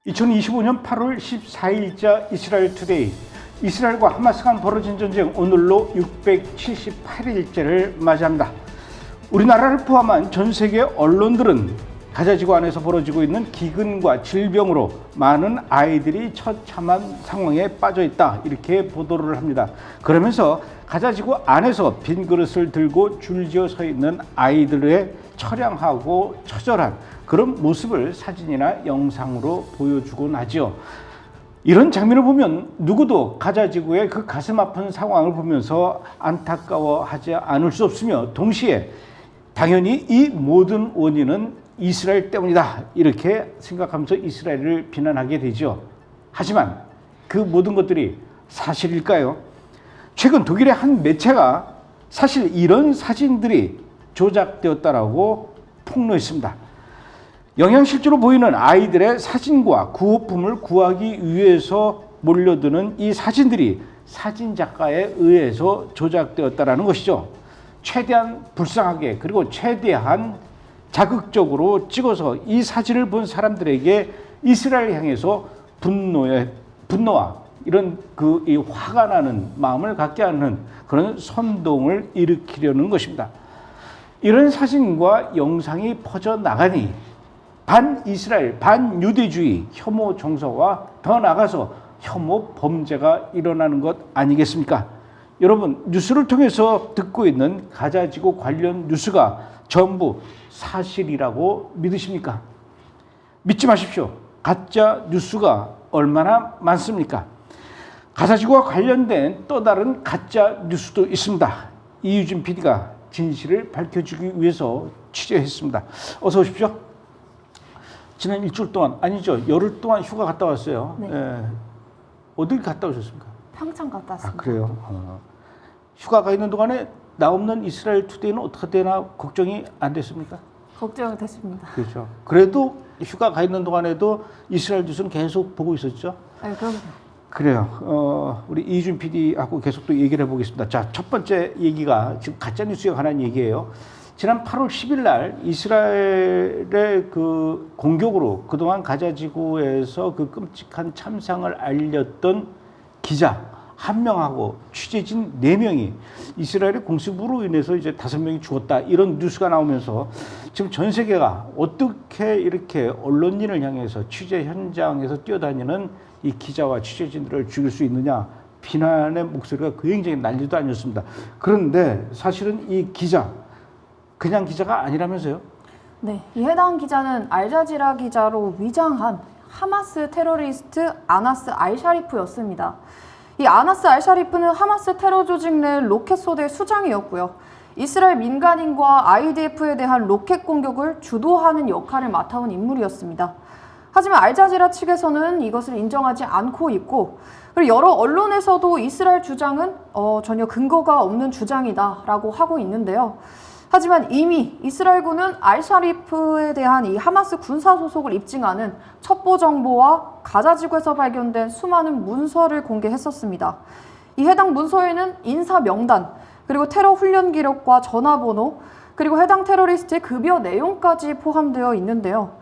2025년 8월 14일자 이스라엘 투데이. 이스라엘과 하마스 간 벌어진 전쟁 오늘로 678일째를 맞이합니다. 우리나라를 포함한 전 세계 언론들은 가자지구 안에서 벌어지고 있는 기근과 질병으로 많은 아이들이 처참한 상황에 빠져 있다, 이렇게 보도를 합니다. 그러면서 가자지구 안에서 빈 그릇을 들고 줄지어 서 있는 아이들의 처량하고 처절한 그런 모습을 사진이나 영상으로 보여주곤 하죠. 이런 장면을 보면 누구도 가자지구의 그 가슴 아픈 상황을 보면서 안타까워하지 않을 수 없으며, 동시에 당연히 이 모든 원인은 이스라엘 때문이다, 이렇게 생각하면서 이스라엘을 비난하게 되죠. 하지만 그 모든 것들이 사실일까요? 최근 독일의 한 매체가 사실 이런 사진들이 조작되었다라고 폭로했습니다. 영양실조로 보이는 아이들의 사진과 구호품을 구하기 위해서 몰려드는 이 사진들이 사진 작가에 의해서 조작되었다라는 것이죠. 최대한 불쌍하게, 그리고 최대한 자극적으로 찍어서 이 사진을 본 사람들에게 이스라엘 향해서 분노와 이런 이 화가 나는 마음을 갖게 하는 그런 선동을 일으키려는 것입니다. 이런 사진과 영상이 퍼져 나가니 반이스라엘, 반유대주의 혐오 정서와 더 나아가서 혐오 범죄가 일어나는 것 아니겠습니까? 여러분, 뉴스를 통해서 듣고 있는 가자지구 관련 뉴스가 전부 사실이라고 믿으십니까? 믿지 마십시오. 가짜 뉴스가 얼마나 많습니까? 가자지구와 관련된 또 다른 가짜 뉴스도 있습니다. 이유진 PD가 진실을 밝혀주기 위해서 취재했습니다. 어서 오십시오. 지난 일주일 동안, 아니죠, 열흘 동안 휴가 갔다 왔어요. 네. 어딜 갔다 오셨습니까? 평창 갔다 왔습니다. 그래요? 휴가 가 있는 동안에 나 없는 이스라엘 투데이는 어떻게 되나 걱정이 안 됐습니까? 걱정이 됐습니다. 그렇죠. 그래도 휴가 가 있는 동안에도 이스라엘 뉴스는 계속 보고 있었죠? 네, 그럼. 그래요. 우리 이준 PD하고 계속 또 얘기를 해보겠습니다. 자, 첫 번째 얘기가 지금 가짜뉴스에 관한 얘기예요. 지난 8월 10일 날 이스라엘의 그 공격으로 그동안 가자지구에서 그 끔찍한 참상을 알렸던 기자 1명하고 취재진 4명이 이스라엘의 공습으로 인해서 이제 5명이 죽었다, 이런 뉴스가 나오면서 지금 전 세계가 어떻게 이렇게 언론인을 향해서 취재 현장에서 뛰어다니는 이 기자와 취재진들을 죽일 수 있느냐, 비난의 목소리가 굉장히 난리도 아니었습니다. 그런데 사실은 이 기자, 그냥 기자가 아니라면서요? 네, 이 해당 기자는 알자지라 기자로 위장한 하마스 테러리스트 아나스 알샤리프였습니다. 이 아나스 알샤리프는 하마스 테러 조직 내 로켓 소대 수장이었고요. 이스라엘 민간인과 IDF에 대한 로켓 공격을 주도하는 역할을 맡아온 인물이었습니다. 하지만 알자지라 측에서는 이것을 인정하지 않고 있고, 그리고 여러 언론에서도 이스라엘 주장은 전혀 근거가 없는 주장이다라고 하고 있는데요. 하지만 이미 이스라엘군은 알샤리프에 대한 이 하마스 군사 소속을 입증하는 첩보 정보와 가자지구에서 발견된 수많은 문서를 공개했었습니다. 이 해당 문서에는 인사 명단, 그리고 테러 훈련 기록과 전화번호, 그리고 해당 테러리스트의 급여 내용까지 포함되어 있는데요.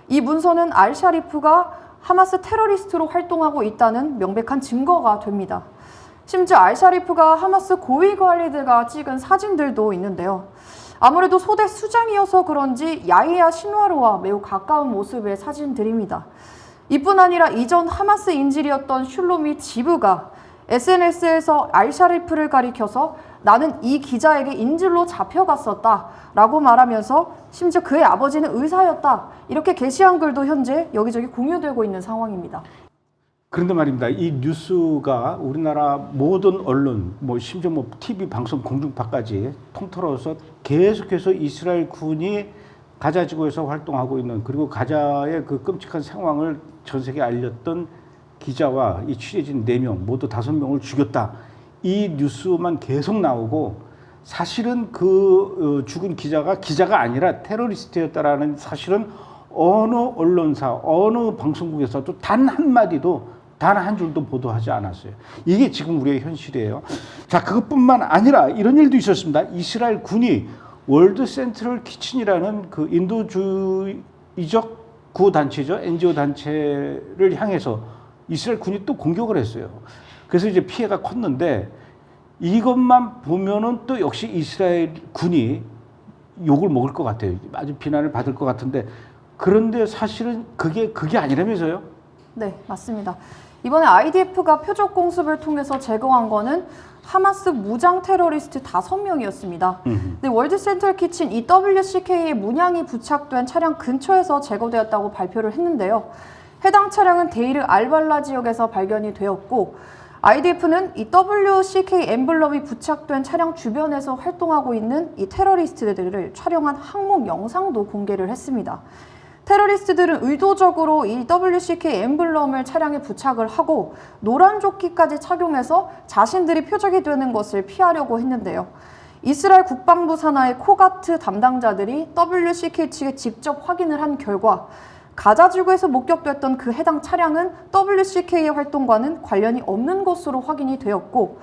이 문서는 알샤리프가 하마스 테러리스트로 활동하고 있다는 명백한 증거가 됩니다. 심지어 알샤리프가 하마스 고위 관리들과 찍은 사진들도 있는데요. 아무래도 소대 수장이어서 그런지 야히야 신와르와 매우 가까운 모습의 사진들입니다. 이뿐 아니라 이전 하마스 인질이었던 슐로미 지브가 SNS에서 알샤리프를 가리켜서 나는 이 기자에게 인질로 잡혀갔었다 라고 말하면서 심지어 그의 아버지는 의사였다, 이렇게 게시한 글도 현재 여기저기 공유되고 있는 상황입니다. 그런데 말입니다. 이 뉴스가 우리나라 모든 언론, 심지어 TV, 방송, 공중파까지 통틀어서 계속해서 이스라엘 군이 가자지구에서 활동하고 있는, 그리고 가자의 그 끔찍한 상황을 전 세계에 알렸던 기자와 이 취재진 4명, 모두 5명을 죽였다, 이 뉴스만 계속 나오고, 사실은 그 죽은 기자가 아니라 테러리스트였다라는 사실은 어느 언론사, 어느 방송국에서도 단 한마디도, 단 한 줄도 보도하지 않았어요. 이게 지금 우리의 현실이에요. 자, 그것뿐만 아니라 이런 일도 있었습니다. 이스라엘 군이 월드 센트럴 키친이라는 그 인도주의적 구단체죠. NGO 단체를 향해서 이스라엘 군이 또 공격을 했어요. 그래서 이제 피해가 컸는데 이것만 보면은 또 역시 이스라엘 군이 욕을 먹을 것 같아요. 아주 비난을 받을 것 같은데 그런데 사실은 그게 아니라면서요? 네, 맞습니다. 이번에 IDF가 표적 공습을 통해서 제거한 거는 하마스 무장 테러리스트 5명이었습니다. 근데 월드 센트럴 키친 EWCK의 문양이 부착된 차량 근처에서 제거되었다고 발표를 했는데요. 해당 차량은 데이르 알발라 지역에서 발견이 되었고 IDF는 이 WCK 엠블럼이 부착된 차량 주변에서 활동하고 있는 이 테러리스트들을 촬영한 항목 영상도 공개를 했습니다. 테러리스트들은 의도적으로 이 WCK 엠블럼을 차량에 부착을 하고 노란 조끼까지 착용해서 자신들이 표적이 되는 것을 피하려고 했는데요. 이스라엘 국방부 산하의 코가트 담당자들이 WCK 측에 직접 확인을 한 결과 가자 지구에서 목격됐던 그 해당 차량은 WCK의 활동과는 관련이 없는 것으로 확인이 되었고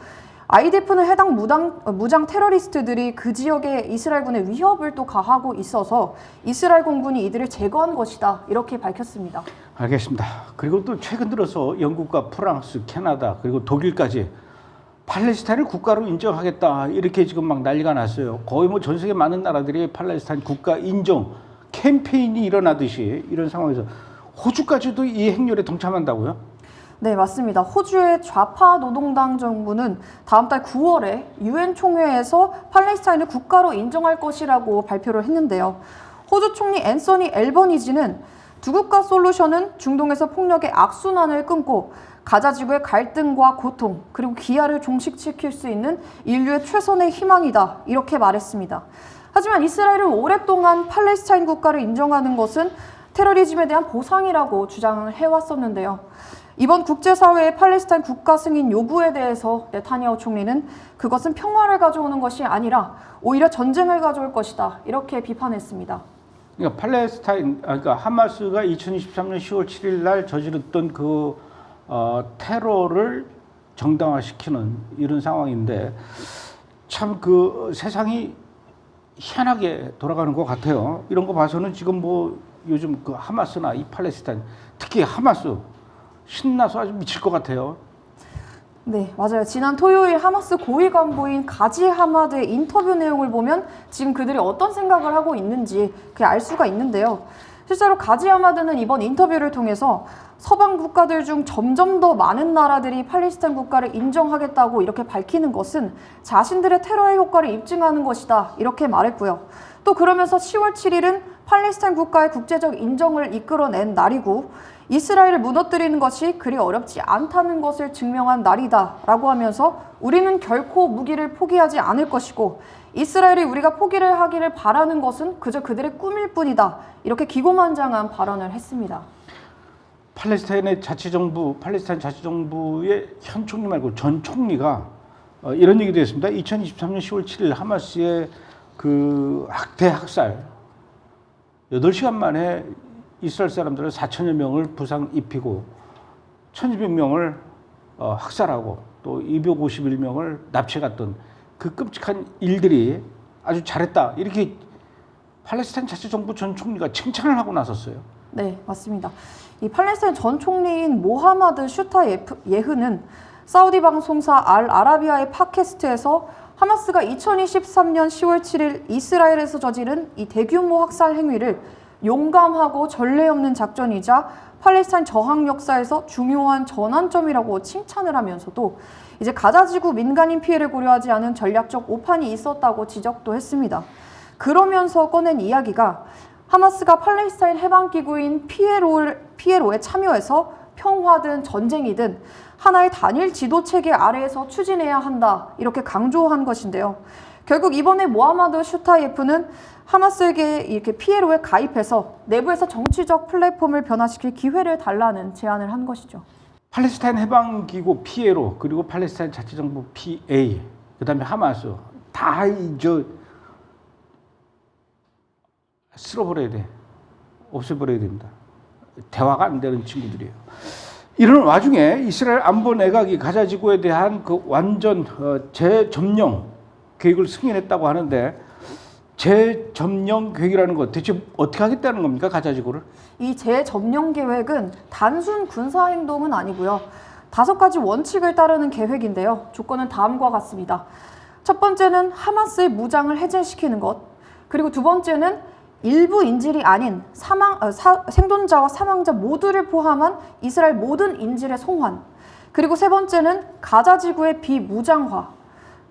IDF는 해당 무장 테러리스트들이 그 지역에 이스라엘군의 위협을 또 가하고 있어서 이스라엘 공군이 이들을 제거한 것이다 이렇게 밝혔습니다. 알겠습니다. 그리고 또 최근 들어서 영국과 프랑스, 캐나다 그리고 독일까지 팔레스타인을 국가로 인정하겠다 이렇게 지금 막 난리가 났어요. 거의 뭐 전 세계 많은 나라들이 팔레스타인 국가 인정 캠페인이 일어나듯이 이런 상황에서 호주까지도 이 행렬에 동참한다고요? 네, 맞습니다. 호주의 좌파 노동당 정부는 다음 달 9월에 유엔 총회에서 팔레스타인을 국가로 인정할 것이라고 발표를 했는데요. 호주 총리 앤서니 앨버니지는 두 국가 솔루션은 중동에서 폭력의 악순환을 끊고 가자 지구의 갈등과 고통 그리고 기아를 종식시킬 수 있는 인류의 최선의 희망이다 이렇게 말했습니다. 하지만 이스라엘은 오랫동안 팔레스타인 국가를 인정하는 것은 테러리즘에 대한 보상이라고 주장을 해왔었는데요. 이번 국제사회의 팔레스타인 국가 승인 요구에 대해서 네타냐후 총리는 그것은 평화를 가져오는 것이 아니라 오히려 전쟁을 가져올 것이다 이렇게 비판했습니다. 그러니까 그러니까 하마스가 2023년 10월 7일 날 저질렀던 그 테러를 정당화시키는 이런 상황인데 참 그 세상이 희한하게 돌아가는 것 같아요. 이런 거 봐서는 지금 뭐 요즘 그 하마스나 이 팔레스타인 특히 하마스 신나서 아주 미칠 것 같아요. 네, 맞아요. 지난 토요일 하마스 고위 간부인 가지 하마드의 인터뷰 내용을 보면 지금 그들이 어떤 생각을 하고 있는지 알 수가 있는데요. 실제로 가지 하마드는 이번 인터뷰를 통해서 서방 국가들 중 점점 더 많은 나라들이 팔레스타인 국가를 인정하겠다고 이렇게 밝히는 것은 자신들의 테러의 효과를 입증하는 것이다 이렇게 말했고요. 또 그러면서 10월 7일은 팔레스타인 국가의 국제적 인정을 이끌어낸 날이고 이스라엘을 무너뜨리는 것이 그리 어렵지 않다는 것을 증명한 날이다 라고 하면서 우리는 결코 무기를 포기하지 않을 것이고 이스라엘이 우리가 포기를 하기를 바라는 것은 그저 그들의 꿈일 뿐이다 이렇게 기고만장한 발언을 했습니다. 팔레스타인 자치정부의 현 총리 말고 전 총리가 이런 얘기도 했습니다. 2023년 10월 7일 하마스의 그 학대 학살 8시간 만에 이스라엘 사람들은 4천여 명을 부상 입히고 1,200명을 학살하고 또 251명을 납치해갔던 그 끔찍한 일들이 아주 잘했다 이렇게 팔레스타인 자치정부 전 총리가 칭찬을 하고 나섰어요. 네, 맞습니다. 이 팔레스타인 전 총리인 모하마드 슈타 예흐는 사우디 방송사 알 아라비아의 팟캐스트에서 하마스가 2023년 10월 7일 이스라엘에서 저지른 이 대규모 학살 행위를 용감하고 전례 없는 작전이자 팔레스타인 저항 역사에서 중요한 전환점이라고 칭찬을 하면서도 이제 가자지구 민간인 피해를 고려하지 않은 전략적 오판이 있었다고 지적도 했습니다. 그러면서 꺼낸 이야기가 하마스가 팔레스타인 해방기구인 PLO에 참여해서 평화든 전쟁이든 하나의 단일 지도체계 아래에서 추진해야 한다 이렇게 강조한 것인데요. 결국 이번에 모하마드 슈타예프는 하마스에게 이렇게 PLO에 가입해서 내부에서 정치적 플랫폼을 변화시킬 기회를 달라는 제안을 한 것이죠. 팔레스타인 해방기구 PLO 그리고 팔레스타인 자치정부 PA 그다음에 하마스 다 쓸어버려야 돼. 없애버려야 됩니다. 대화가 안 되는 친구들이에요. 이런 와중에 이스라엘 안보 내각이 가자 지구에 대한 그 완전 재점령 계획을 승인했다고 하는데 재점령 계획이라는 것 대체 어떻게 하겠다는 겁니까? 가자지구를? 이 재점령 계획은 단순 군사 행동은 아니고요. 5가지 원칙을 따르는 계획인데요. 조건은 다음과 같습니다. 첫 번째는 하마스의 무장을 해제시키는 것. 그리고 두 번째는 일부 인질이 아닌 생존자와 사망자 모두를 포함한 이스라엘 모든 인질의 송환. 그리고 세 번째는 가자지구의 비무장화.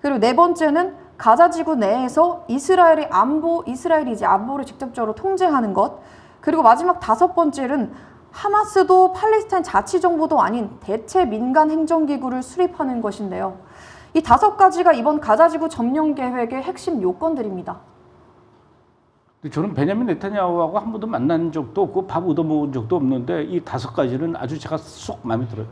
그리고 네 번째는 가자지구 내에서 이스라엘이 안보를 직접적으로 통제하는 것. 그리고 마지막 5번째는 하마스도 팔레스타인 자치정부도 아닌 대체 민간 행정기구를 수립하는 것인데요. 이 5가지가 이번 가자지구 점령 계획의 핵심 요건들입니다. 저는 베냐민 네타냐후하고 한 번도 만난 적도 없고 밥 얻어먹은 적도 없는데 이 5가지는 아주 제가 쏙 마음에 들어요.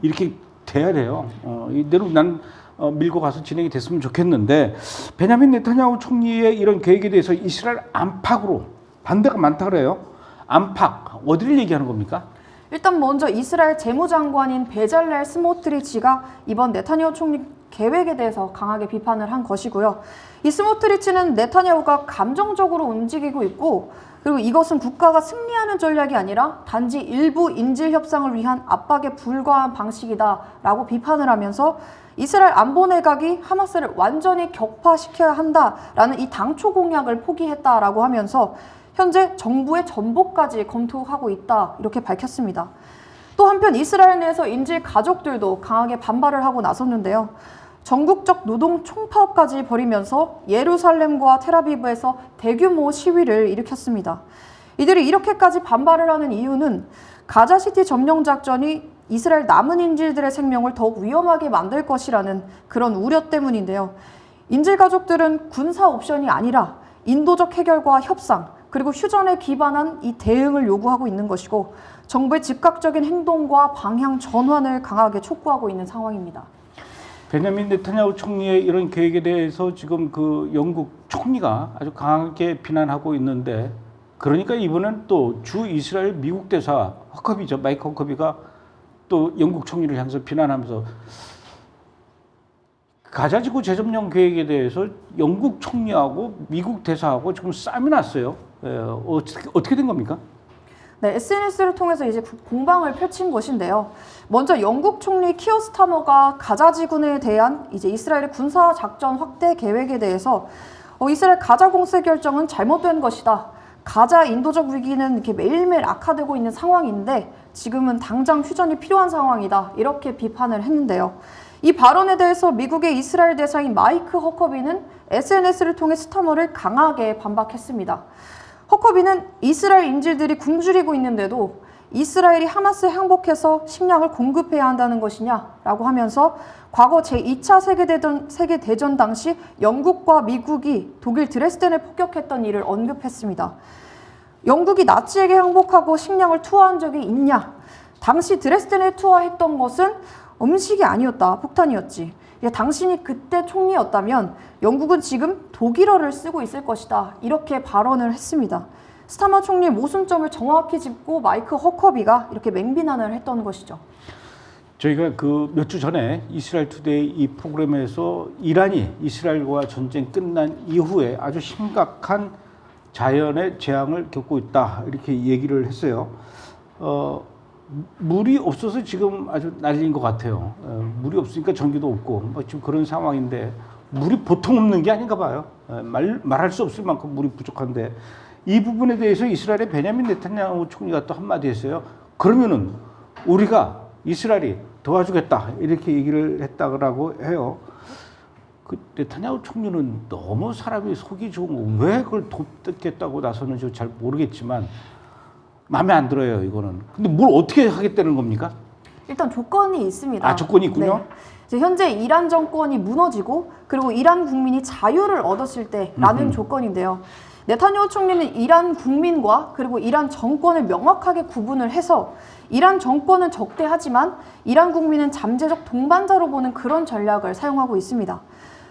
이렇게 돼야 돼요. 이대로 난 밀고 가서 진행이 됐으면 좋겠는데 베냐민 네타냐후 총리의 이런 계획에 대해서 이스라엘 안팎으로 반대가 많다 그래요. 안팎 어디를 얘기하는 겁니까? 일단 먼저 이스라엘 재무장관인 베잘렐 스모트리치가 이번 네타냐후 총리 계획에 대해서 강하게 비판을 한 것이고요. 이 스모트리치는 네타냐후가 감정적으로 움직이고 있고 그리고 이것은 국가가 승리하는 전략이 아니라 단지 일부 인질 협상을 위한 압박에 불과한 방식이다라고 비판을 하면서 이스라엘 안보 내각이 하마스를 완전히 격파시켜야 한다라는 이 당초 공약을 포기했다라고 하면서 현재 정부의 전복까지 검토하고 있다 이렇게 밝혔습니다. 또 한편 이스라엘 내에서 인질 가족들도 강하게 반발을 하고 나섰는데요. 전국적 노동 총파업까지 벌이면서 예루살렘과 텔아비브에서 대규모 시위를 일으켰습니다. 이들이 이렇게까지 반발을 하는 이유는 가자시티 점령 작전이 이스라엘 남은 인질들의 생명을 더욱 위험하게 만들 것이라는 그런 우려 때문인데요. 인질 가족들은 군사 옵션이 아니라 인도적 해결과 협상, 그리고 휴전에 기반한 이 대응을 요구하고 있는 것이고 정부의 즉각적인 행동과 방향 전환을 강하게 촉구하고 있는 상황입니다. 베냐민 네타냐후 총리의 이런 계획에 대해서 지금 그 영국 총리가 아주 강하게 비난하고 있는데 그러니까 이번엔 또 주 이스라엘 미국 대사 허커비죠. 마이크 허커비가 또 영국 총리를 향해서 비난하면서 가자지구 재점령 계획에 대해서 영국 총리하고 미국 대사하고 지금 싸움이 났어요. 어떻게 된 겁니까? 네, SNS를 통해서 이제 공방을 펼친 것인데요. 먼저 영국 총리 키어 스타머가 가자지구에 대한 이제 이스라엘의 군사 작전 확대 계획에 대해서 이스라엘 가자 공세 결정은 잘못된 것이다. 가자 인도적 위기는 이렇게 매일매일 악화되고 있는 상황인데 지금은 당장 휴전이 필요한 상황이다. 이렇게 비판을 했는데요. 이 발언에 대해서 미국의 이스라엘 대사인 마이크 허커비는 SNS를 통해 스타머를 강하게 반박했습니다. 허커비는 이스라엘 인질들이 굶주리고 있는데도 이스라엘이 하마스에 항복해서 식량을 공급해야 한다는 것이냐라고 하면서 과거 제2차 세계대전 당시 영국과 미국이 독일 드레스덴을 폭격했던 일을 언급했습니다. 영국이 나치에게 항복하고 식량을 투하한 적이 있냐? 당시 드레스덴에 투하했던 것은 음식이 아니었다, 폭탄이었지. 당신이 그때 총리였다면 영국은 지금 독일어를 쓰고 있을 것이다. 이렇게 발언을 했습니다. 스타머 총리의 모순점을 정확히 짚고 마이크 허커비가 이렇게 맹비난을 했던 것이죠. 저희가 그 몇 주 전에 이스라엘 투데이 이 프로그램에서 이란이 이스라엘과 전쟁 끝난 이후에 아주 심각한 자연의 재앙을 겪고 있다. 이렇게 얘기를 했어요. 물이 없어서 지금 아주 난리인 것 같아요. 물이 없으니까 전기도 없고 지금 그런 상황인데 물이 보통 없는 게 아닌가 봐요. 말할 수 없을 만큼 물이 부족한데 이 부분에 대해서 이스라엘의 베냐민 네타냐후 총리가 또 한마디 했어요. 그러면은 우리가 이스라엘이 도와주겠다 이렇게 얘기를 했다고 해요. 그 네타냐후 총리는 너무 사람이 속이 좋은 거 왜 그걸 돕겠다고 나서는지 잘 모르겠지만 마음에 안 들어요, 이거는. 근데 뭘 어떻게 하겠다는 겁니까? 일단 조건이 있습니다. 조건이 있군요. 네. 현재 이란 정권이 무너지고 그리고 이란 국민이 자유를 얻었을 때라는 조건인데요. 네타냐후 총리는 이란 국민과 그리고 이란 정권을 명확하게 구분을 해서 이란 정권은 적대하지만 이란 국민은 잠재적 동반자로 보는 그런 전략을 사용하고 있습니다.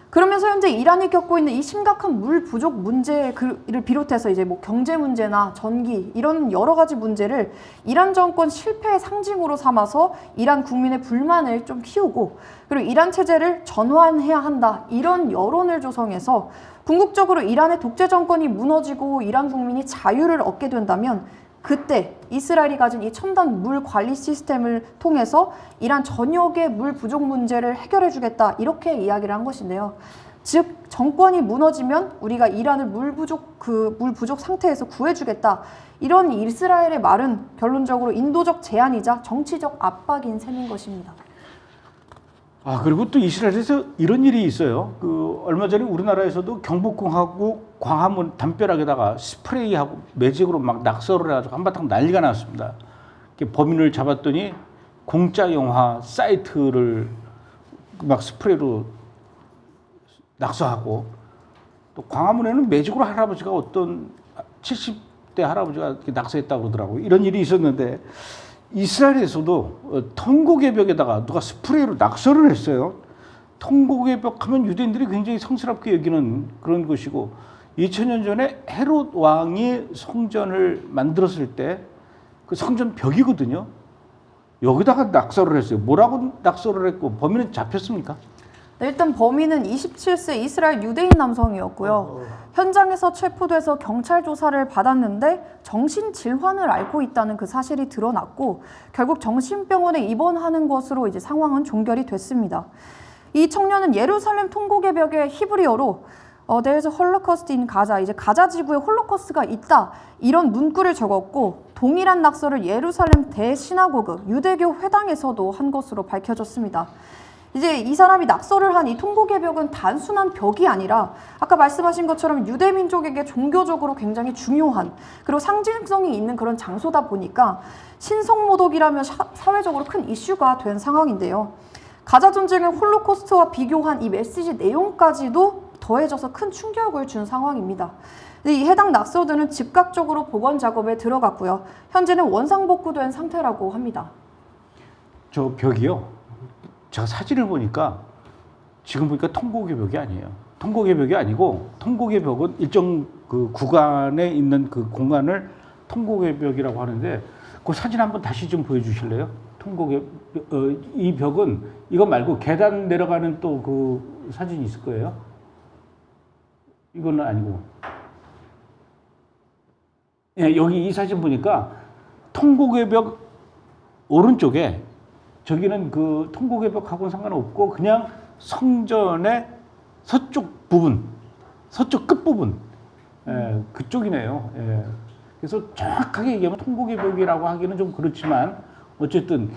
그러면서 현재 이란이 겪고 있는 이 심각한 물 부족 문제를 비롯해서 이제 뭐 경제 문제나 전기 이런 여러 가지 문제를 이란 정권 실패의 상징으로 삼아서 이란 국민의 불만을 좀 키우고, 그리고 이란 체제를 전환해야 한다 이런 여론을 조성해서 궁극적으로 이란의 독재 정권이 무너지고 이란 국민이 자유를 얻게 된다면 그때 이스라엘이 가진 이 첨단 물 관리 시스템을 통해서 이란 전역의 물 부족 문제를 해결해 주겠다 이렇게 이야기를 한 것인데요. 즉 정권이 무너지면 우리가 이란을 물 부족 상태에서 구해주겠다 이런 이스라엘의 말은 결론적으로 인도적 제안이자 정치적 압박인 셈인 것입니다. 그리고 또 이스라엘에서 이런 일이 있어요. 얼마 전에 우리나라에서도 경복궁하고 광화문 담벼락에다가 스프레이하고 매직으로 막 낙서를 해가지고 한바탕 난리가 났습니다. 범인을 잡았더니 공짜 영화 사이트를 막 스프레이로 낙서하고, 또 광화문에는 매직으로 할아버지가 어떤 70대 할아버지가 이렇게 낙서했다고 그러더라고요. 이런 일이 있었는데 이스라엘에서도 통곡의 벽에다가 누가 스프레이로 낙서를 했어요. 통곡의 벽 하면 유대인들이 굉장히 성스럽게 여기는 그런 것이고, 2000년 전에 헤롯 왕이 성전을 만들었을 때 그 성전 벽이거든요. 여기다가 낙서를 했어요. 뭐라고 낙서를 했고 범인은 잡혔습니까? 네, 일단 범인은 27세 이스라엘 유대인 남성이었고요. 현장에서 체포돼서 경찰 조사를 받았는데 정신질환을 앓고 있다는 그 사실이 드러났고 결국 정신병원에 입원하는 것으로 이제 상황은 종결이 됐습니다. 이 청년은 예루살렘 통곡의 벽에 히브리어로 There's a Holocaust in Gaza, 이제 가자 지구에 홀로코스트가 있다 이런 문구를 적었고 동일한 낙서를 예루살렘 대시나고그 유대교 회당에서도 한 것으로 밝혀졌습니다. 이제 이 사람이 낙서를 한 이 통곡의 벽은 단순한 벽이 아니라 아까 말씀하신 것처럼 유대 민족에게 종교적으로 굉장히 중요한 그리고 상징성이 있는 그런 장소다 보니까 신성모독이라면 사회적으로 큰 이슈가 된 상황인데요. 가자 전쟁을 홀로코스트와 비교한 이 메시지 내용까지도 더해져서 큰 충격을 준 상황입니다. 이 해당 낙서들은 즉각적으로 복원 작업에 들어갔고요. 현재는 원상복구된 상태라고 합니다. 저 벽이요. 제가 사진을 보니까 지금 보니까 통곡의 벽이 아니에요. 통곡의 벽이 아니고 통곡의 벽은 일정 그 구간에 있는 그 공간을 통곡의 벽이라고 하는데 그 사진 한번 다시 좀 보여주실래요? 통곡의 이 벽은 이거 말고 계단 내려가는 또 그 사진이 있을 거예요. 이거는 아니고. 예, 여기 이 사진 보니까 통곡의 벽 오른쪽에 저기는 그 통곡의 벽하고는 상관없고 그냥 성전의 서쪽 부분, 서쪽 끝부분, 그쪽이네요. 예. 그래서 정확하게 얘기하면 통곡의 벽이라고 하기는 좀 그렇지만 어쨌든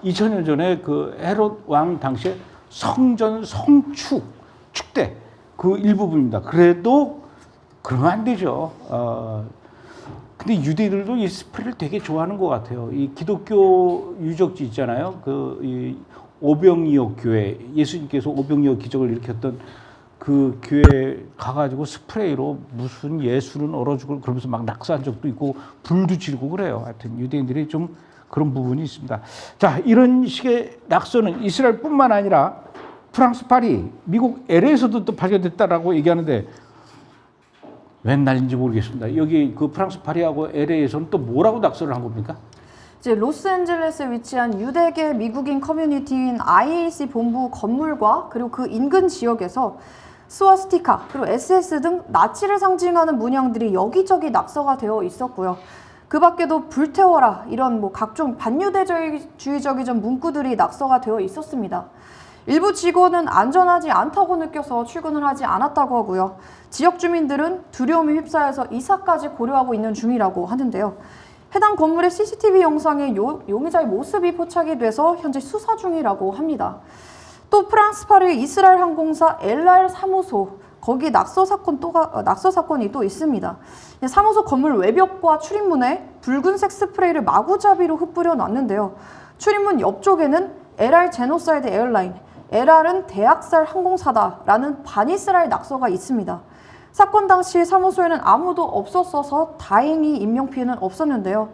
2000년 전에 그 헤롯 왕 당시에 성전 성축 축대 그 일부분입니다. 그래도 그러면 안 되죠. 근데 유대인들도 이 스프레이를 되게 좋아하는 것 같아요. 이 기독교 유적지 있잖아요. 이 오병이어 교회, 예수님께서 오병이어 기적을 일으켰던 그 교회 가가지고 스프레이로 무슨 예수는 얼어 죽을 그러면서 막 낙서한 적도 있고 불도 지르고 그래요. 하여튼 유대인들이 좀 그런 부분이 있습니다. 자, 이런 식의 낙서는 이스라엘뿐만 아니라 프랑스 파리, 미국 LA에서도 또 발견됐다라고 얘기하는데 웬 날인지 모르겠습니다. 여기 그 프랑스 파리하고 LA에서는 또 뭐라고 낙서를 한 겁니까? 이제 로스앤젤레스에 위치한 유대계 미국인 커뮤니티인 IAC 본부 건물과 그리고 그 인근 지역에서 스와스티카 그리고 SS 등 나치를 상징하는 문양들이 여기저기 낙서가 되어 있었고요. 그 밖에도 불태워라 이런 뭐 각종 반유대주의적인 문구들이 낙서가 되어 있었습니다. 일부 직원은 안전하지 않다고 느껴서 출근을 하지 않았다고 하고요. 지역 주민들은 두려움에 휩싸여서 이사까지 고려하고 있는 중이라고 하는데요. 해당 건물의 CCTV 영상에 용의자의 모습이 포착이 돼서 현재 수사 중이라고 합니다. 또 프랑스 파리 이스라엘 항공사 엘알 사무소 거기 낙서 사건이 또 있습니다. 사무소 건물 외벽과 출입문에 붉은색 스프레이를 마구잡이로 흩뿌려 놨는데요. 출입문 옆쪽에는 LR 제노사이드 에어라인, LR은 대학살 항공사다라는 반이스라엘 낙서가 있습니다. 사건 당시 사무소에는 아무도 없었어서 다행히 인명피해는 없었는데요.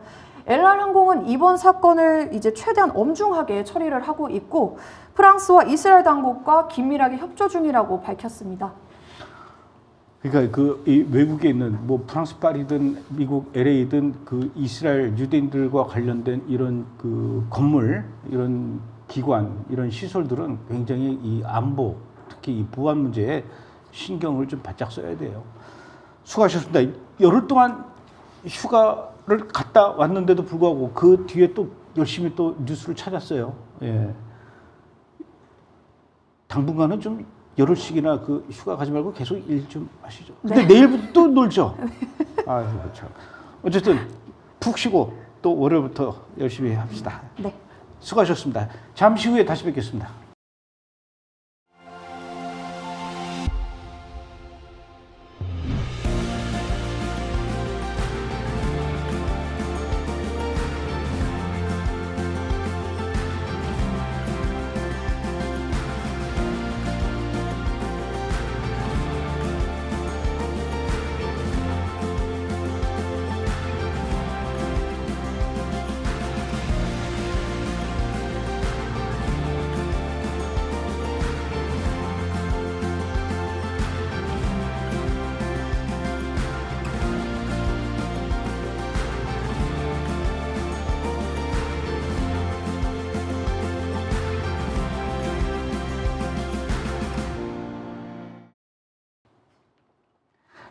엘랄 항공은 이번 사건을 이제 최대한 엄중하게 처리를 하고 있고 프랑스와 이스라엘 당국과 긴밀하게 협조 중이라고 밝혔습니다. 그러니까 이 외국에 있는 뭐 프랑스 파리든 미국 LA든 그 이스라엘 유대인들과 관련된 이런 그 건물, 이런 기관, 이런 시설들은 굉장히 이 안보, 특히 이 보안 문제에 신경을 좀 바짝 써야 돼요. 수고하셨습니다. 열흘 동안 휴가를 갔다 왔는데도 불구하고 그 뒤에 또 열심히 또 뉴스를 찾았어요. 예. 당분간은 좀 열흘씩이나 그 휴가 가지 말고 계속 일 좀 하시죠. 근데 내일부터 또 놀죠. 아이고 참. 어쨌든 푹 쉬고 또 월요일부터 열심히 합시다. 네. 수고하셨습니다. 잠시 후에 다시 뵙겠습니다.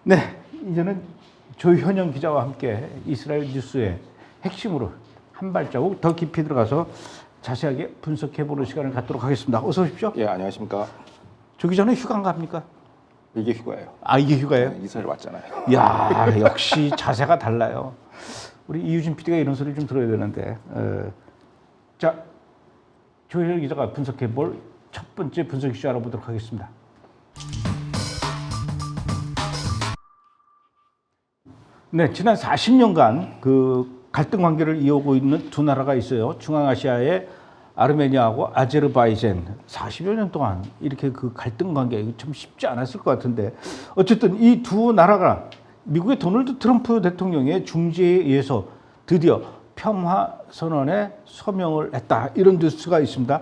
네, 이제는 조현영 기자와 함께 이스라엘 뉴스의 핵심으로 한 발자국 더 깊이 들어가서 자세하게 분석해보는 시간을 갖도록 하겠습니다. 어서 오십시오. 예, 안녕하십니까. 저 기자는 휴가인가 합니까? 이게 휴가예요. 아, 이게 휴가예요? 네, 이스라엘 왔잖아요. 이야, 역시 자세가 달라요. 우리 이유진 PD가 이런 소리 좀 들어야 되는데. 자, 조현영 기자가 분석해볼 첫 번째 분석 이슈 알아보도록 하겠습니다. 네, 지난 40년간 그 갈등 관계를 이어오고 있는 두 나라가 있어요. 중앙아시아의 아르메니아하고 아제르바이잔. 40여 년 동안 이렇게 그 갈등 관계 참 쉽지 않았을 것 같은데 어쨌든 이 두 나라가 미국의 도널드 트럼프 대통령의 중재에 의해서 드디어 평화 선언에 서명을 했다. 이런 뉴스가 있습니다.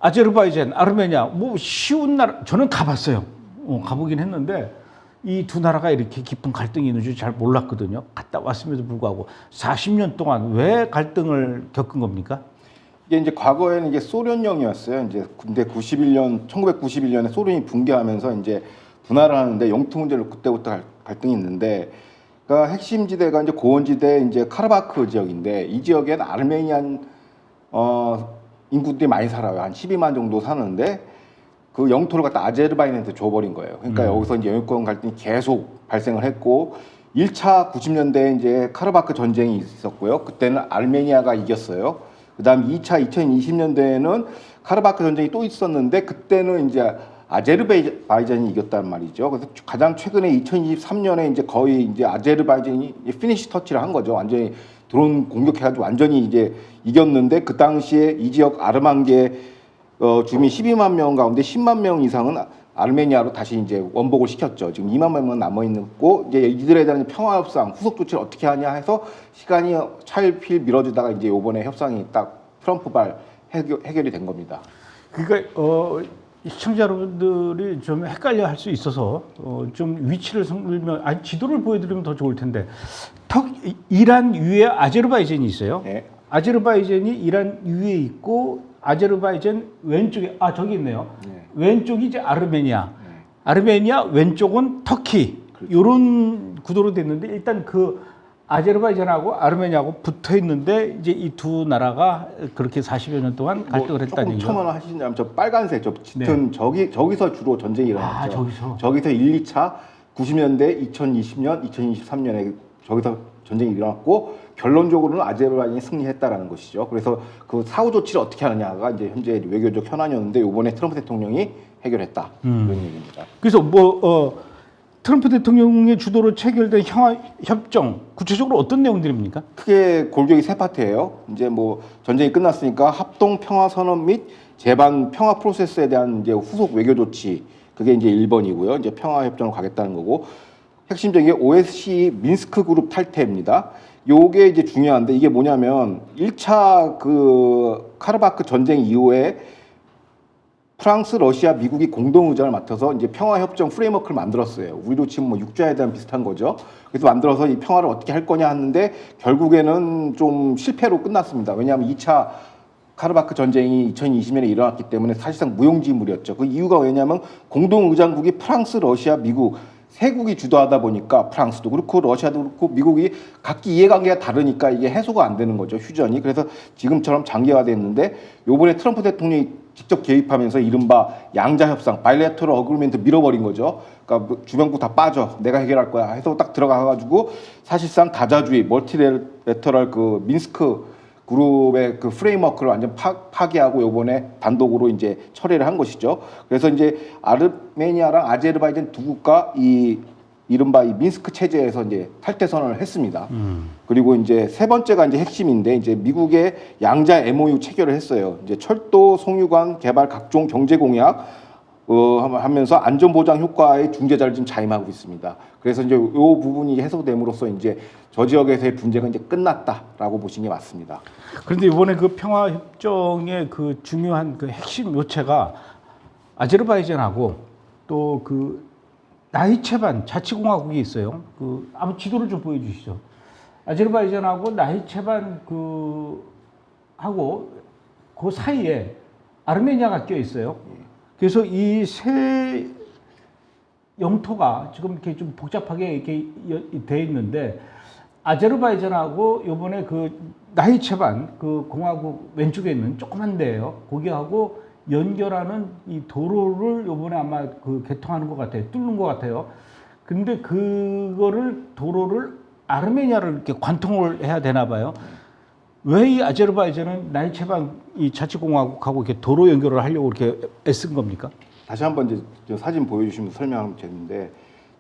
아제르바이잔, 아르메니아 뭐 쉬운 나라 저는 가봤어요. 가보긴 했는데 이 두 나라가 이렇게 깊은 갈등이 있는 줄 잘 몰랐거든요. 갔다 왔음에도 불구하고 40년 동안 왜 갈등을 겪은 겁니까? 이게 이제 과거에는 이게 소련령이었어요. 이제 근데 1991년에 소련이 붕괴하면서 이제 분할을 하는데 영토 문제로 그때부터 갈등이 있는데, 그러니까 핵심 지대가 이제 고원지대 이제 카라바크 지역인데 이 지역엔 아르메니안 인구들이 많이 살아요. 한 12만 정도 사는데 그 영토를 갖다 아제르바이잔한테 줘버린 거예요. 그러니까 여기서 이제 영유권 갈등이 계속 발생을 했고 1차 90년대에 이제 카르바크 전쟁이 있었고요. 그때는 아르메니아가 이겼어요. 그다음 2차 2020년대에는 카르바크 전쟁이 또 있었는데 그때는 이제 아제르바이잔이 이겼단 말이죠. 그래서 가장 최근에 2023년에 이제 거의 이제 아제르바이잔이 피니시 터치를 한 거죠. 완전히 드론 공격해가지고 완전히 이제 이겼는데 그 당시에 이 지역 아르만게 주민 12만 명 가운데 10만 명 이상은 아르메니아로 다시 이제 원복을 시켰죠. 지금 2만 명만 남아 있고 이제 이들에 대한 평화 협상 후속 조치를 어떻게 하냐 해서 시간이 차일피일 미뤄지다가 이제 이번에 협상이 딱 트럼프발 해결이 된 겁니다. 그러니까 시청자 여러분들이 좀 헷갈려 할 수 있어서 좀 위치를 설명, 지도를 보여드리면 더 좋을 텐데 이란 위에 아제르바이잔이 있어요. 네. 아제르바이잔이 이란 위에 있고 아제르바이잔 왼쪽에 저기 있네요. 네. 왼쪽이 이제 아르메니아. 네. 아르메니아 왼쪽은 터키. 이런 구도로 됐는데 일단 그 아제르바이잔하고 아르메니아하고 붙어 있는데 이제 이 두 나라가 그렇게 40여 년 동안 갈등을 했다는 조금 얘기죠. 첨언하시냐면 저 빨간색 저 짙은 저기서 주로 전쟁이 일어났죠. 저기서 1, 2차 90년대, 2020년, 2023년에 저기서 전쟁이 일어났고 결론적으로는 아제르바이잔이 승리했다라는 것이죠. 그래서 그 사후 조치를 어떻게 하느냐가 이제 현재 외교적 현안이었는데 이번에 트럼프 대통령이 해결했다 이런 얘기입니다. 그래서 트럼프 대통령의 주도로 체결된 협정 구체적으로 어떤 내용들입니까? 크게 골격이 세 파트예요. 이제 뭐 전쟁이 끝났으니까 합동 평화 선언 및 재반 평화 프로세스에 대한 이제 후속 외교 조치 그게 이제 1번이고요. 이제 평화 협정을 가겠다는 거고 핵심적인 게 OSCE 민스크 그룹 탈퇴입니다. 요게 이제 중요한데 이게 뭐냐면 1차 그 카르바크 전쟁 이후에 프랑스, 러시아, 미국이 공동 의장을 맡아서 이제 평화 협정 프레임워크를 만들었어요. 우리로 치면 뭐 육자에 대한 비슷한 거죠. 그래서 만들어서 이 평화를 어떻게 할 거냐 하는데 결국에는 좀 실패로 끝났습니다. 왜냐하면 2차 카르바크 전쟁이 2020년에 일어났기 때문에 사실상 무용지물이었죠. 그 이유가 왜냐하면 공동 의장국이 프랑스, 러시아, 미국 세국이 주도하다 보니까 프랑스도 그렇고 러시아도 그렇고 미국이 각기 이해관계가 다르니까 이게 해소가 안 되는 거죠, 휴전이. 그래서 지금처럼 장기화됐는데 요번에 트럼프 대통령이 직접 개입하면서 이른바 양자협상, 바이레터럴 어그리먼트 밀어버린 거죠. 그러니까 주변국 다 빠져, 내가 해결할 거야 해서 딱 들어가가지고 사실상 다자주의, 멀티레터럴 그 민스크 그룹의 그 프레임워크를 완전 파기하고 요번에 단독으로 이제 처리를 한 것이죠. 그래서 이제 아르메니아랑 아제르바이잔 두 국가 이 이른바 이 민스크 체제에서 이제 탈퇴 선언을 했습니다. 그리고 이제 세 번째가 이제 핵심인데 이제 미국의 양자 MOU 체결을 했어요. 이제 철도, 송유관 개발 각종 경제 공약 하면서 안전보장 효과의 중재자를 지금 자임하고 있습니다. 그래서 이제 이 부분이 해소됨으로써 이제 저 지역에서의 분쟁은 이제 끝났다라고 보시는 게 맞습니다. 그런데 이번에 그 평화 협정의 그 중요한 그 핵심 요체가 아제르바이잔하고 또 그 나히체반 자치공화국이 있어요. 그 아무 지도를 좀 보여주시죠. 아제르바이잔하고 나히체반 그 하고 그 사이에 아르메니아가 껴 있어요. 그래서 이 세 영토가 지금 이렇게 좀 복잡하게 이렇게 돼 있는데 아제르바이잔하고 요번에 그 나히체반 그 공화국 왼쪽에 있는 조그만 데예요. 거기하고 연결하는 이 도로를 요번에 아마 그 개통하는 것 같아요. 뚫는 것 같아요. 근데 그거를 도로를 아르메니아를 이렇게 관통을 해야 되나 봐요. 왜 이 아제르바이잔은 나히체반 이 자치공화국하고 이렇게 도로 연결을 하려고 이렇게 애쓴 겁니까? 다시 한번 이제 저 사진 보여주시면 설명하면 되는데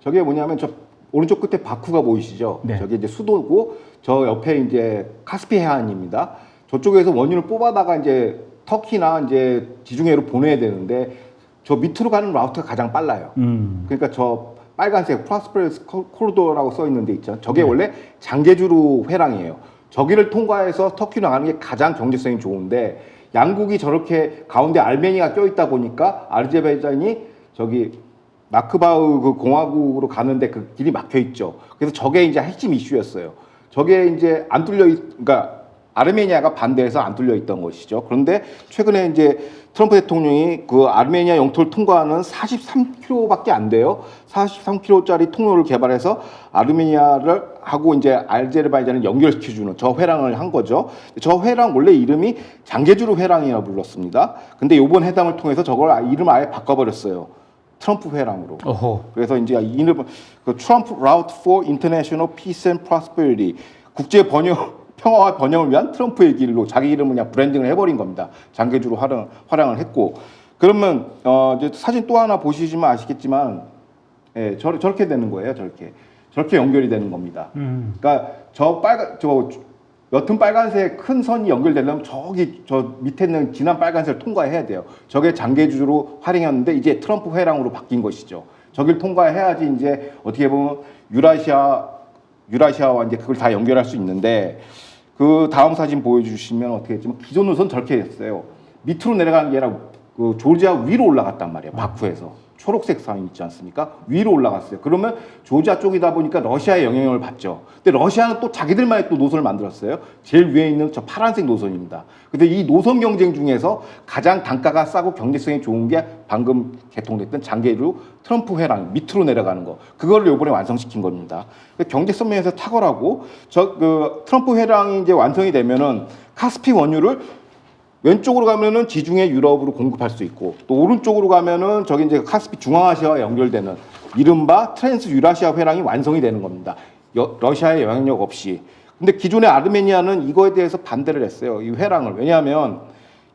저게 뭐냐면 저 오른쪽 끝에 바쿠가 보이시죠? 네. 저게 이제 수도고 저 옆에 이제 카스피 해안입니다. 저쪽에서 원유를 뽑아다가 이제 터키나 이제 지중해로 보내야 되는데 저 밑으로 가는 라우트가 가장 빨라요. 그러니까 저 빨간색 프로스페러스 코리도라고 써 있는 데 있죠. 저게 네. 원래 장제주로 회랑이에요. 저기를 통과해서 터키로 나가는 게 가장 경제성이 좋은데 양국이 저렇게 가운데 알메니아가 껴있다 보니까 아제르바이잔이 저기 마크바우 그 공화국으로 가는데 그 길이 막혀 있죠. 그래서 저게 이제 핵심 이슈였어요. 저게 이제 안 뚫려 그러니까 아르메니아가 반대해서 안 뚫려 있던 것이죠. 그런데 최근에 이제 트럼프 대통령이 그 아르메니아 영토를 통과하는 43km밖에 안 돼요. 43km짜리 통로를 개발해서 아르메니아를 하고 이제 아제르바이잔을 연결시켜주는 저 회랑을 한 거죠. 저 회랑 원래 이름이 장제주로 회랑이라고 불렀습니다. 근데 이번 회담을 통해서 저걸 이름 아예 바꿔버렸어요. 트럼프 회랑으로. 어허. 그래서 이제 이름 그 트럼프 Route for International Peace and Prosperity 국제 번영 평화와 번영을 위한 트럼프의 길로 자기 이름을 그냥 브랜딩을 해버린 겁니다. 장제주로 활용을 했고 그러면 이제 사진 또 하나 보시지만 아시겠지만 예, 저렇게 되는 거예요. 저렇게 연결이 되는 겁니다. 그러니까 저 옅은 빨간색 큰 선이 연결되려면 저기 저 밑에 있는 진한 빨간색을 통과해야 돼요. 저게 장제주로 활용했는데 이제 트럼프 회랑으로 바뀐 것이죠. 저길 통과해야지 이제 어떻게 보면 유라시아와 이제 그걸 다 연결할 수 있는데 그 다음 사진 보여주시면 어떻게 했지만 기존 노선 저렇게 됐어요. 밑으로 내려가는 게 아니라 그 조지아 위로 올라갔단 말이에요. 바쿠에서 초록색 선 있지 않습니까? 위로 올라갔어요. 그러면 조지아 쪽이다 보니까 러시아의 영향을 받죠. 근데 러시아는 또 자기들만의 또 노선을 만들었어요. 제일 위에 있는 저 파란색 노선입니다. 근데 이 노선 경쟁 중에서 가장 단가가 싸고 경제성이 좋은 게 방금 개통됐던 장제주 트럼프 회랑 밑으로 내려가는 거. 그거를 이번에 완성시킨 겁니다. 경제성 면에서 탁월하고 그 트럼프 회랑이 이제 완성이 되면은 카스피 원유를 왼쪽으로 가면은 지중해 유럽으로 공급할 수 있고 또 오른쪽으로 가면은 저기 이제 카스피 중앙아시아와 연결되는 이른바 트랜스 유라시아 회랑이 완성이 되는 겁니다. 러시아의 영향력 없이. 근데 기존의 아르메니아는 이거에 대해서 반대를 했어요. 이 회랑을. 왜냐하면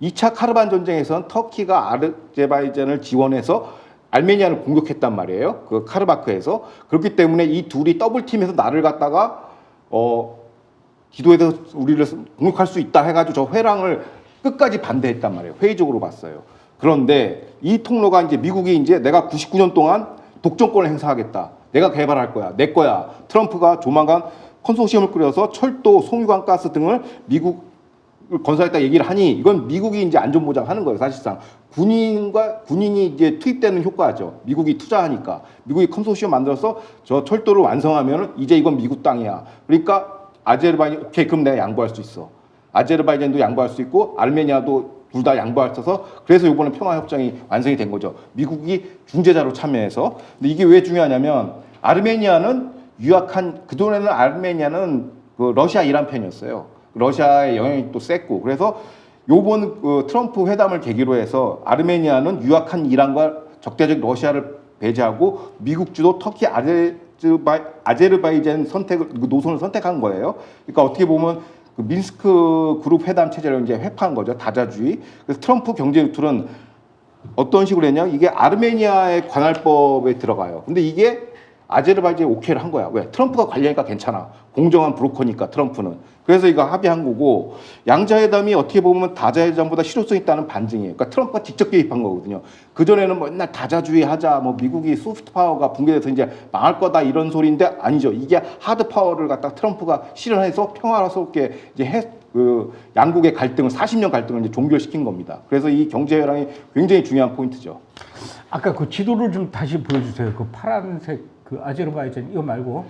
2차 카르반 전쟁에서는 터키가 아제르바이잔을 지원해서 알메니아를 공격했단 말이에요. 그 카르바크에서. 그렇기 때문에 이 둘이 더블팀에서 나를 갖다가 기도에서 우리를 공격할 수 있다 해가지고 저 회랑을 끝까지 반대했단 말이에요. 회의적으로 봤어요. 그런데 이 통로가 이제 미국이 이제 내가 99년 동안 독점권을 행사하겠다. 내가 개발할 거야. 내 거야. 트럼프가 조만간 컨소시엄을 꾸려서 철도, 송유관 가스 등을 미국 건설했다 얘기를 하니 이건 미국이 이제 안전 보장하는 거예요. 사실상 군인이 이제 투입되는 효과죠. 미국이 투자하니까 미국이 컨소시엄 만들어서 저 철도를 완성하면 이제 이건 미국 땅이야. 그러니까 아제르바이잔 오케이 그럼 내가 양보할 수 있어. 아제르바이잔도 양보할 수 있고 아르메니아도 둘 다 양보할 수 있어서 그래서 이번에 평화협정이 완성이 된 거죠. 미국이 중재자로 참여해서. 근데 이게 왜 중요하냐면 아르메니아는 유약한 그동안에는 아르메니아는 그 러시아 이란 편이었어요. 러시아의 영향이 또 셌고 그래서 요번 그 트럼프 회담을 계기로 해서 아르메니아는 유약한 이란과 적대적 러시아를 배제하고 미국 주도 터키 아제르바이잔 선택을 노선을 선택한 거예요. 그러니까 어떻게 보면 그 민스크 그룹 회담 체제를 이제 회파한 거죠. 다자주의. 그래서 트럼프 경제 유출은 어떤 식으로 했냐? 이게 아르메니아의 관할법에 들어가요. 근데 이게 아제르바이잔이 오케이를 한 거야. 왜? 트럼프가 관리하니까 괜찮아. 공정한 브로커니까 트럼프는. 그래서 이거 합의한 거고 양자회담이 어떻게 보면 다자회담보다 실효성 있다는 반증이에요. 그러니까 트럼프가 직접 개입한 거거든요. 그전에는 맨날 다자주의 하자, 뭐 미국이 소프트 파워가 붕괴돼서 이제 망할 거다 이런 소리인데 아니죠. 이게 하드 파워를 갖다 트럼프가 실현해서 평화롭게 이제 그 양국의 갈등을 40년 갈등을 이제 종결시킨 겁니다. 그래서 이 경제 회랑이 굉장히 중요한 포인트죠. 아까 그 지도를 좀 다시 보여주세요. 그 파란색 그 아제르바이잔 이거 말고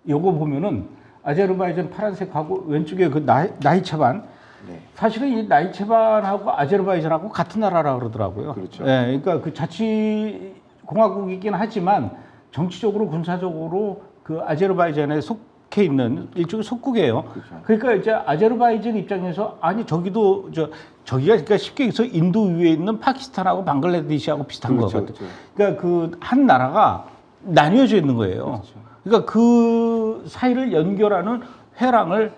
요거 보면은 아제르바이잔 파란색하고 왼쪽에 그 나이체반 네. 사실은 이 나이체반하고 아제르바이잔하고 같은 나라라 그러더라고요. 그렇죠. 예, 그러니까 그 자치 공화국이긴 하지만 정치적으로 군사적으로 그 아제르바이잔에 속해 있는 일종의 속국이에요. 그렇죠. 그러니까 이제 아제르바이잔 입장에서 아니 저기도 저기가 그러니까 쉽게 얘기해서 인도 위에 있는 파키스탄하고 방글라데시하고 비슷한 그렇죠, 것 같아요. 그렇죠. 그러니까 그 한 나라가 나뉘어져 있는 거예요. 그렇죠. 그러니까 그 사이를 연결하는 회랑을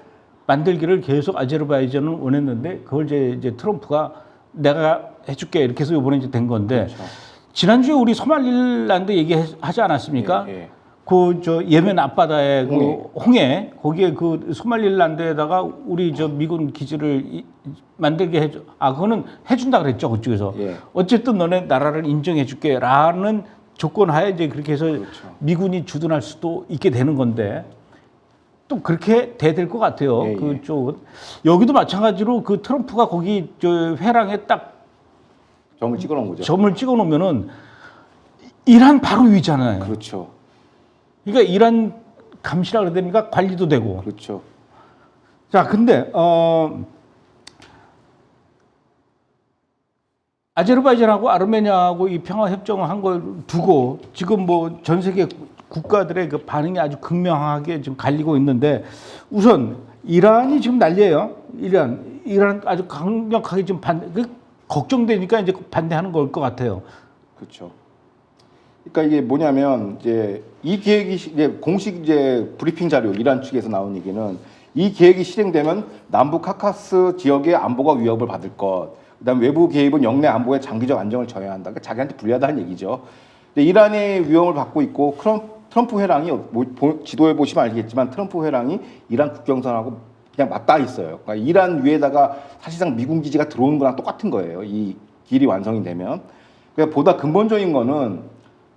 만들기를 계속 아제르바이잔은 원했는데 그걸 이제 트럼프가 내가 해줄게 이렇게 해서 이번에 이제 된 건데 그렇죠. 지난주에 우리 소말릴랜드 얘기하지 않았습니까? 예, 예. 그 예멘 앞바다에 홍해. 그 홍해 거기에 그 소말릴랜드에다가 우리 미군 기지를 만들게 해줘. 그거는 해준다 그랬죠 그쪽에서. 예. 어쨌든 너네 나라를 인정해줄게라는 조건 하에 이제 그렇게 해서 그렇죠. 미군이 주둔할 수도 있게 되는 건데 또 그렇게 돼야 될 것 같아요. 예, 예. 그쪽은 여기도 마찬가지로 그 트럼프가 거기 회랑에 딱 점을 찍어놓은 거죠. 점을 찍어놓으면은 이란 바로 위잖아요. 그렇죠. 그러니까 이란 감시라 그래야 되니까 관리도 되고. 그렇죠. 자, 근데 아제르바이잔하고 아르메니아하고 이 평화 협정을 한 걸 두고 지금 뭐 전 세계 국가들의 그 반응이 아주 극명하게 지금 갈리고 있는데 우선 이란이 지금 난리예요. 이란 아주 강력하게 지금 걱정되니까 이제 반대하는 걸 것 같아요. 그렇죠. 그러니까 이게 뭐냐면 이제 이 계획이 이제 공식 이제 브리핑 자료 이란 측에서 나온 얘기는 이 계획이 실행되면 남북 카카스 지역의 안보가 위협을 받을 것. 그다음 외부 개입은 영내 안보의 장기적 안정을 저해한다. 그러니까 자기한테 불리하다는 얘기죠. 근데 이란의 위험을 받고 있고 트럼프 회랑이 지도에 보시면 알겠지만 트럼프 회랑이 이란 국경선하고 그냥 맞닿아 있어요. 그러니까 이란 위에다가 사실상 미군 기지가 들어오는 거랑 똑같은 거예요. 이 길이 완성이 되면. 그러니까 보다 근본적인 거는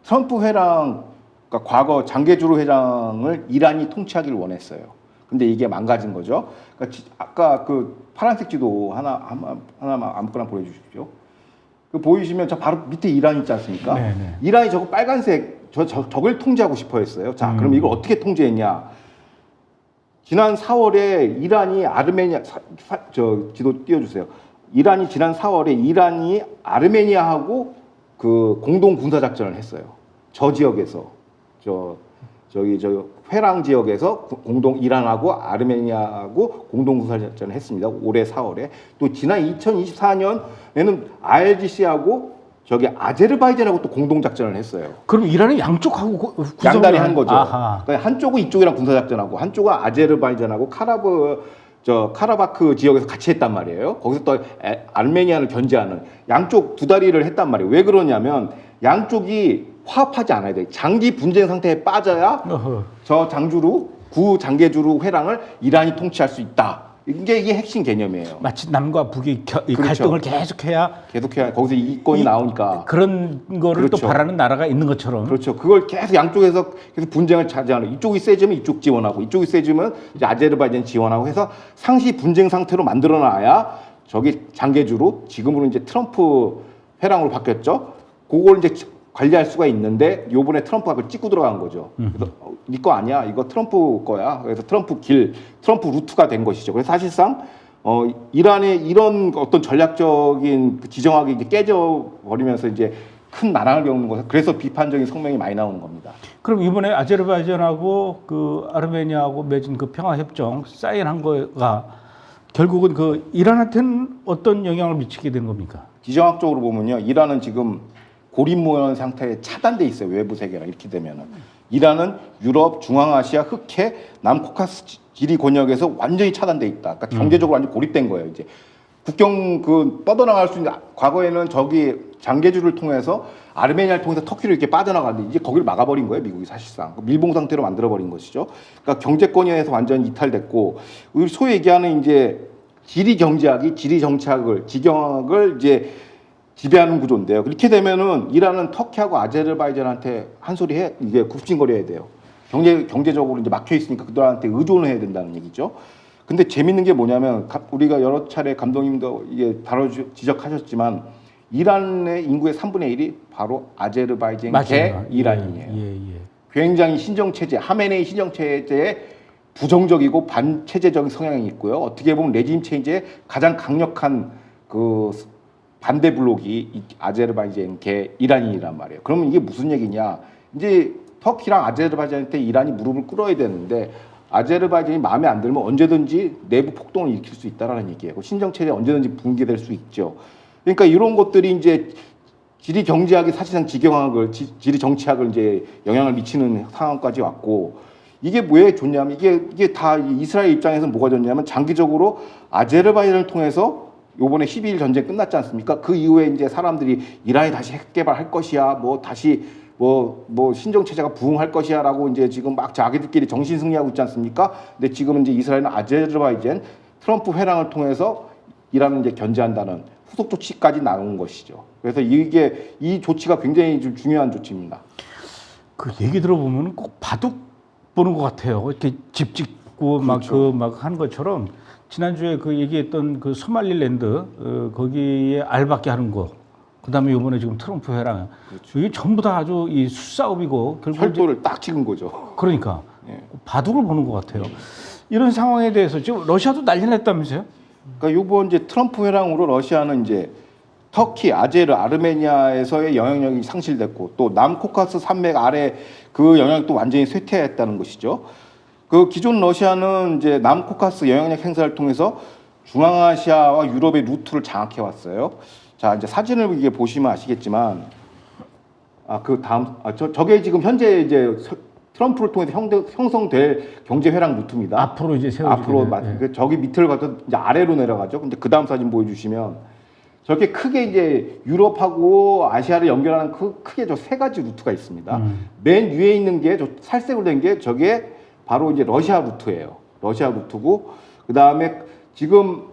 트럼프 회랑, 그러니까 과거 장개주로 회장을 이란이 통치하기를 원했어요. 근데 이게 망가진 거죠. 그러니까 아까 그 파란색 지도 하나만 아무거나 보여주십시오. 그 보이시면 저 바로 밑에 이란 있지 않습니까? 네네. 이란이 저거 빨간색 저걸 통제하고 싶어 했어요. 자, 그럼 이걸 어떻게 통제했냐? 지난 4월에 이란이 아르메니아 지도 띄워주세요. 이란이 지난 4월에 이란이 아르메니아하고 그 공동 군사 작전을 했어요. 저 지역에서 저 회랑 지역에서 공동 이란하고 아르메니아하고 공동 군사 작전을 했습니다. 올해 4월에 또 지난 2024년에는 IRGC하고 아제르바이잔하고 또 공동 작전을 했어요. 그럼 이란은 양쪽하고 양다리 한 거죠. 아하. 그러니까 한쪽은 이쪽이랑 군사 작전하고 한쪽은 아제르바이잔하고 카라바크 지역에서 같이 했단 말이에요. 거기서 또 아르메니아를 견제하는 양쪽 두 다리를 했단 말이에요. 왜 그러냐면 양쪽이 화합하지 않아야 돼. 장기 분쟁 상태에 빠져야 어허. 저 장주루 구 장개주루 회랑을 이란이 통치할 수 있다. 이게 핵심 개념이에요. 마치 남과 북이 이 그렇죠. 갈등을 계속해야 계속해야 거기서 이권이 나오니까 그런 거를 그렇죠. 또 바라는 나라가 있는 것처럼. 그렇죠. 그걸 계속 양쪽에서 계속 분쟁을 자제하는 이쪽이 세지면 이쪽 지원하고 이쪽이 세지면 이제 아제르바이잔 지원하고 해서 상시 분쟁 상태로 만들어놔야 저기 장개주로 지금으로 이제 트럼프 회랑으로 바뀌었죠. 그걸 이제 관리할 수가 있는데 요번에 트럼프가 그걸 찍고 들어간 거죠. 그래서 네 거 아니야. 이거 트럼프 거야. 그래서 트럼프 루트가 된 것이죠. 그래서 사실상 이란의 이런 어떤 전략적인 그 지정학이 이제 깨져버리면서 이제 큰 난항을 겪는 거죠. 그래서 비판적인 성명이 많이 나오는 겁니다. 그럼 이번에 아제르바이잔하고 그 아르메니아하고 맺은 그 평화 협정 사인한 거가 결국은 그 이란한테는 어떤 영향을 미치게 된 겁니까? 지정학적으로 보면요, 이란은 지금 고립모형 상태에 차단돼 있어요. 외부 세계랑 이렇게 되면은 이란은 유럽, 중앙아시아, 흑해, 남코카스 지리 권역에서 완전히 차단돼 있다. 그러니까 경제적으로 완전 고립된 거예요. 이제 국경 그 뻗어나갈 수 있는 과거에는 저기 장개주를 통해서 아르메니아를 통해서 터키로 이렇게 빠져나가는데 이제 거기를 막아버린 거예요. 미국이 사실상 밀봉 상태로 만들어버린 것이죠. 그러니까 경제권에서 완전 이탈됐고 우리 소위 얘기하는 이제 지리 경제학이 지리 정착을 지경학을 이제 지배하는 구조인데요. 그렇게 되면은 이란은 터키하고 아제르바이잔한테 한 소리 해 이게 굽신거려야 돼요. 경제적으로 이제 막혀 있으니까 그들한테 의존을 해야 된다는 얘기죠. 근데 재밌는 게 뭐냐면 우리가 여러 차례 감독님도 이게 지적하셨지만 이란의 인구의 3분의 1이 바로 아제르바이잔 개 이란이에요. 예. 굉장히 신정체제, 하메네이 신정체제에 부정적이고 반체제적인 성향이 있고요. 어떻게 보면 레짐 체인지의 가장 강력한 그 반대 블록이 아제르바이잔 개 이란이란 말이에요. 그러면 이게 무슨 얘기냐? 이제 터키랑 아제르바이잔한테 이란이 무릎을 꿇어야 되는데 아제르바이잔이 마음에 안 들면 언제든지 내부 폭동을 일으킬 수 있다라는 얘기예요. 신정체제 언제든지 붕괴될 수 있죠. 그러니까 이런 것들이 이제 지리 경제학이 사실상 지경학을 지리 정치학을 이제 영향을 미치는 상황까지 왔고 이게 왜 좋냐면 이게 다 이스라엘 입장에서 뭐가 좋냐면 장기적으로 아제르바이잔을 통해서 요번에 12일 전쟁 끝났지 않습니까? 그 이후에 이제 사람들이 이란이 다시 핵 개발할 것이야, 뭐 다시 뭐 신정 체제가 부흥할 것이야라고 이제 지금 막 자기들끼리 정신 승리하고 있지 않습니까? 근데 지금 이제 이스라엘은 아제르바이잔 트럼프 회랑을 통해서 이란을 이제 견제한다는 후속 조치까지 나온 것이죠. 그래서 이게 이 조치가 굉장히 좀 중요한 조치입니다. 그 얘기 들어보면 꼭 바둑 보는 것 같아요. 이렇게 집 짓고 그렇죠. 막 한 것처럼 지난주에 그 얘기했던 그 소말리랜드 거기에 알박기 하는 거. 그다음에 이번에 지금 트럼프 회랑. 그렇죠. 이게 전부 다 아주 이 수싸움이고 결국 혈도를 딱 찍은 거죠. 그러니까 예. 바둑을 보는 것 같아요. 이런 상황에 대해서 지금 러시아도 난리 났다면서요? 그러니까 요번 이제 트럼프 회랑으로 러시아는 이제 터키, 아르메니아에서의 영향력이 상실됐고 또 남코카스 산맥 아래 그 영향력도 완전히 쇠퇴했다는 것이죠. 그 기존 러시아는 이제 남코카스 영향력 행사를 통해서 중앙아시아와 유럽의 루트를 장악해 왔어요. 자, 이제 사진을 이게 보시면 아시겠지만 저게 지금 현재 이제 트럼프를 통해서 형성될 경제 회랑 루트입니다. 앞으로 이제 세워지게 저기 밑을 가서 이제 아래로 내려가죠. 근데 그 다음 사진 보여주시면 저렇게 크게 이제 유럽하고 아시아를 연결하는 크게 저 세 가지 루트가 있습니다. 맨 위에 있는 게 저 살색으로 된 게 저게 바로 이제 러시아 루트예요. 러시아 루트고 그 다음에 지금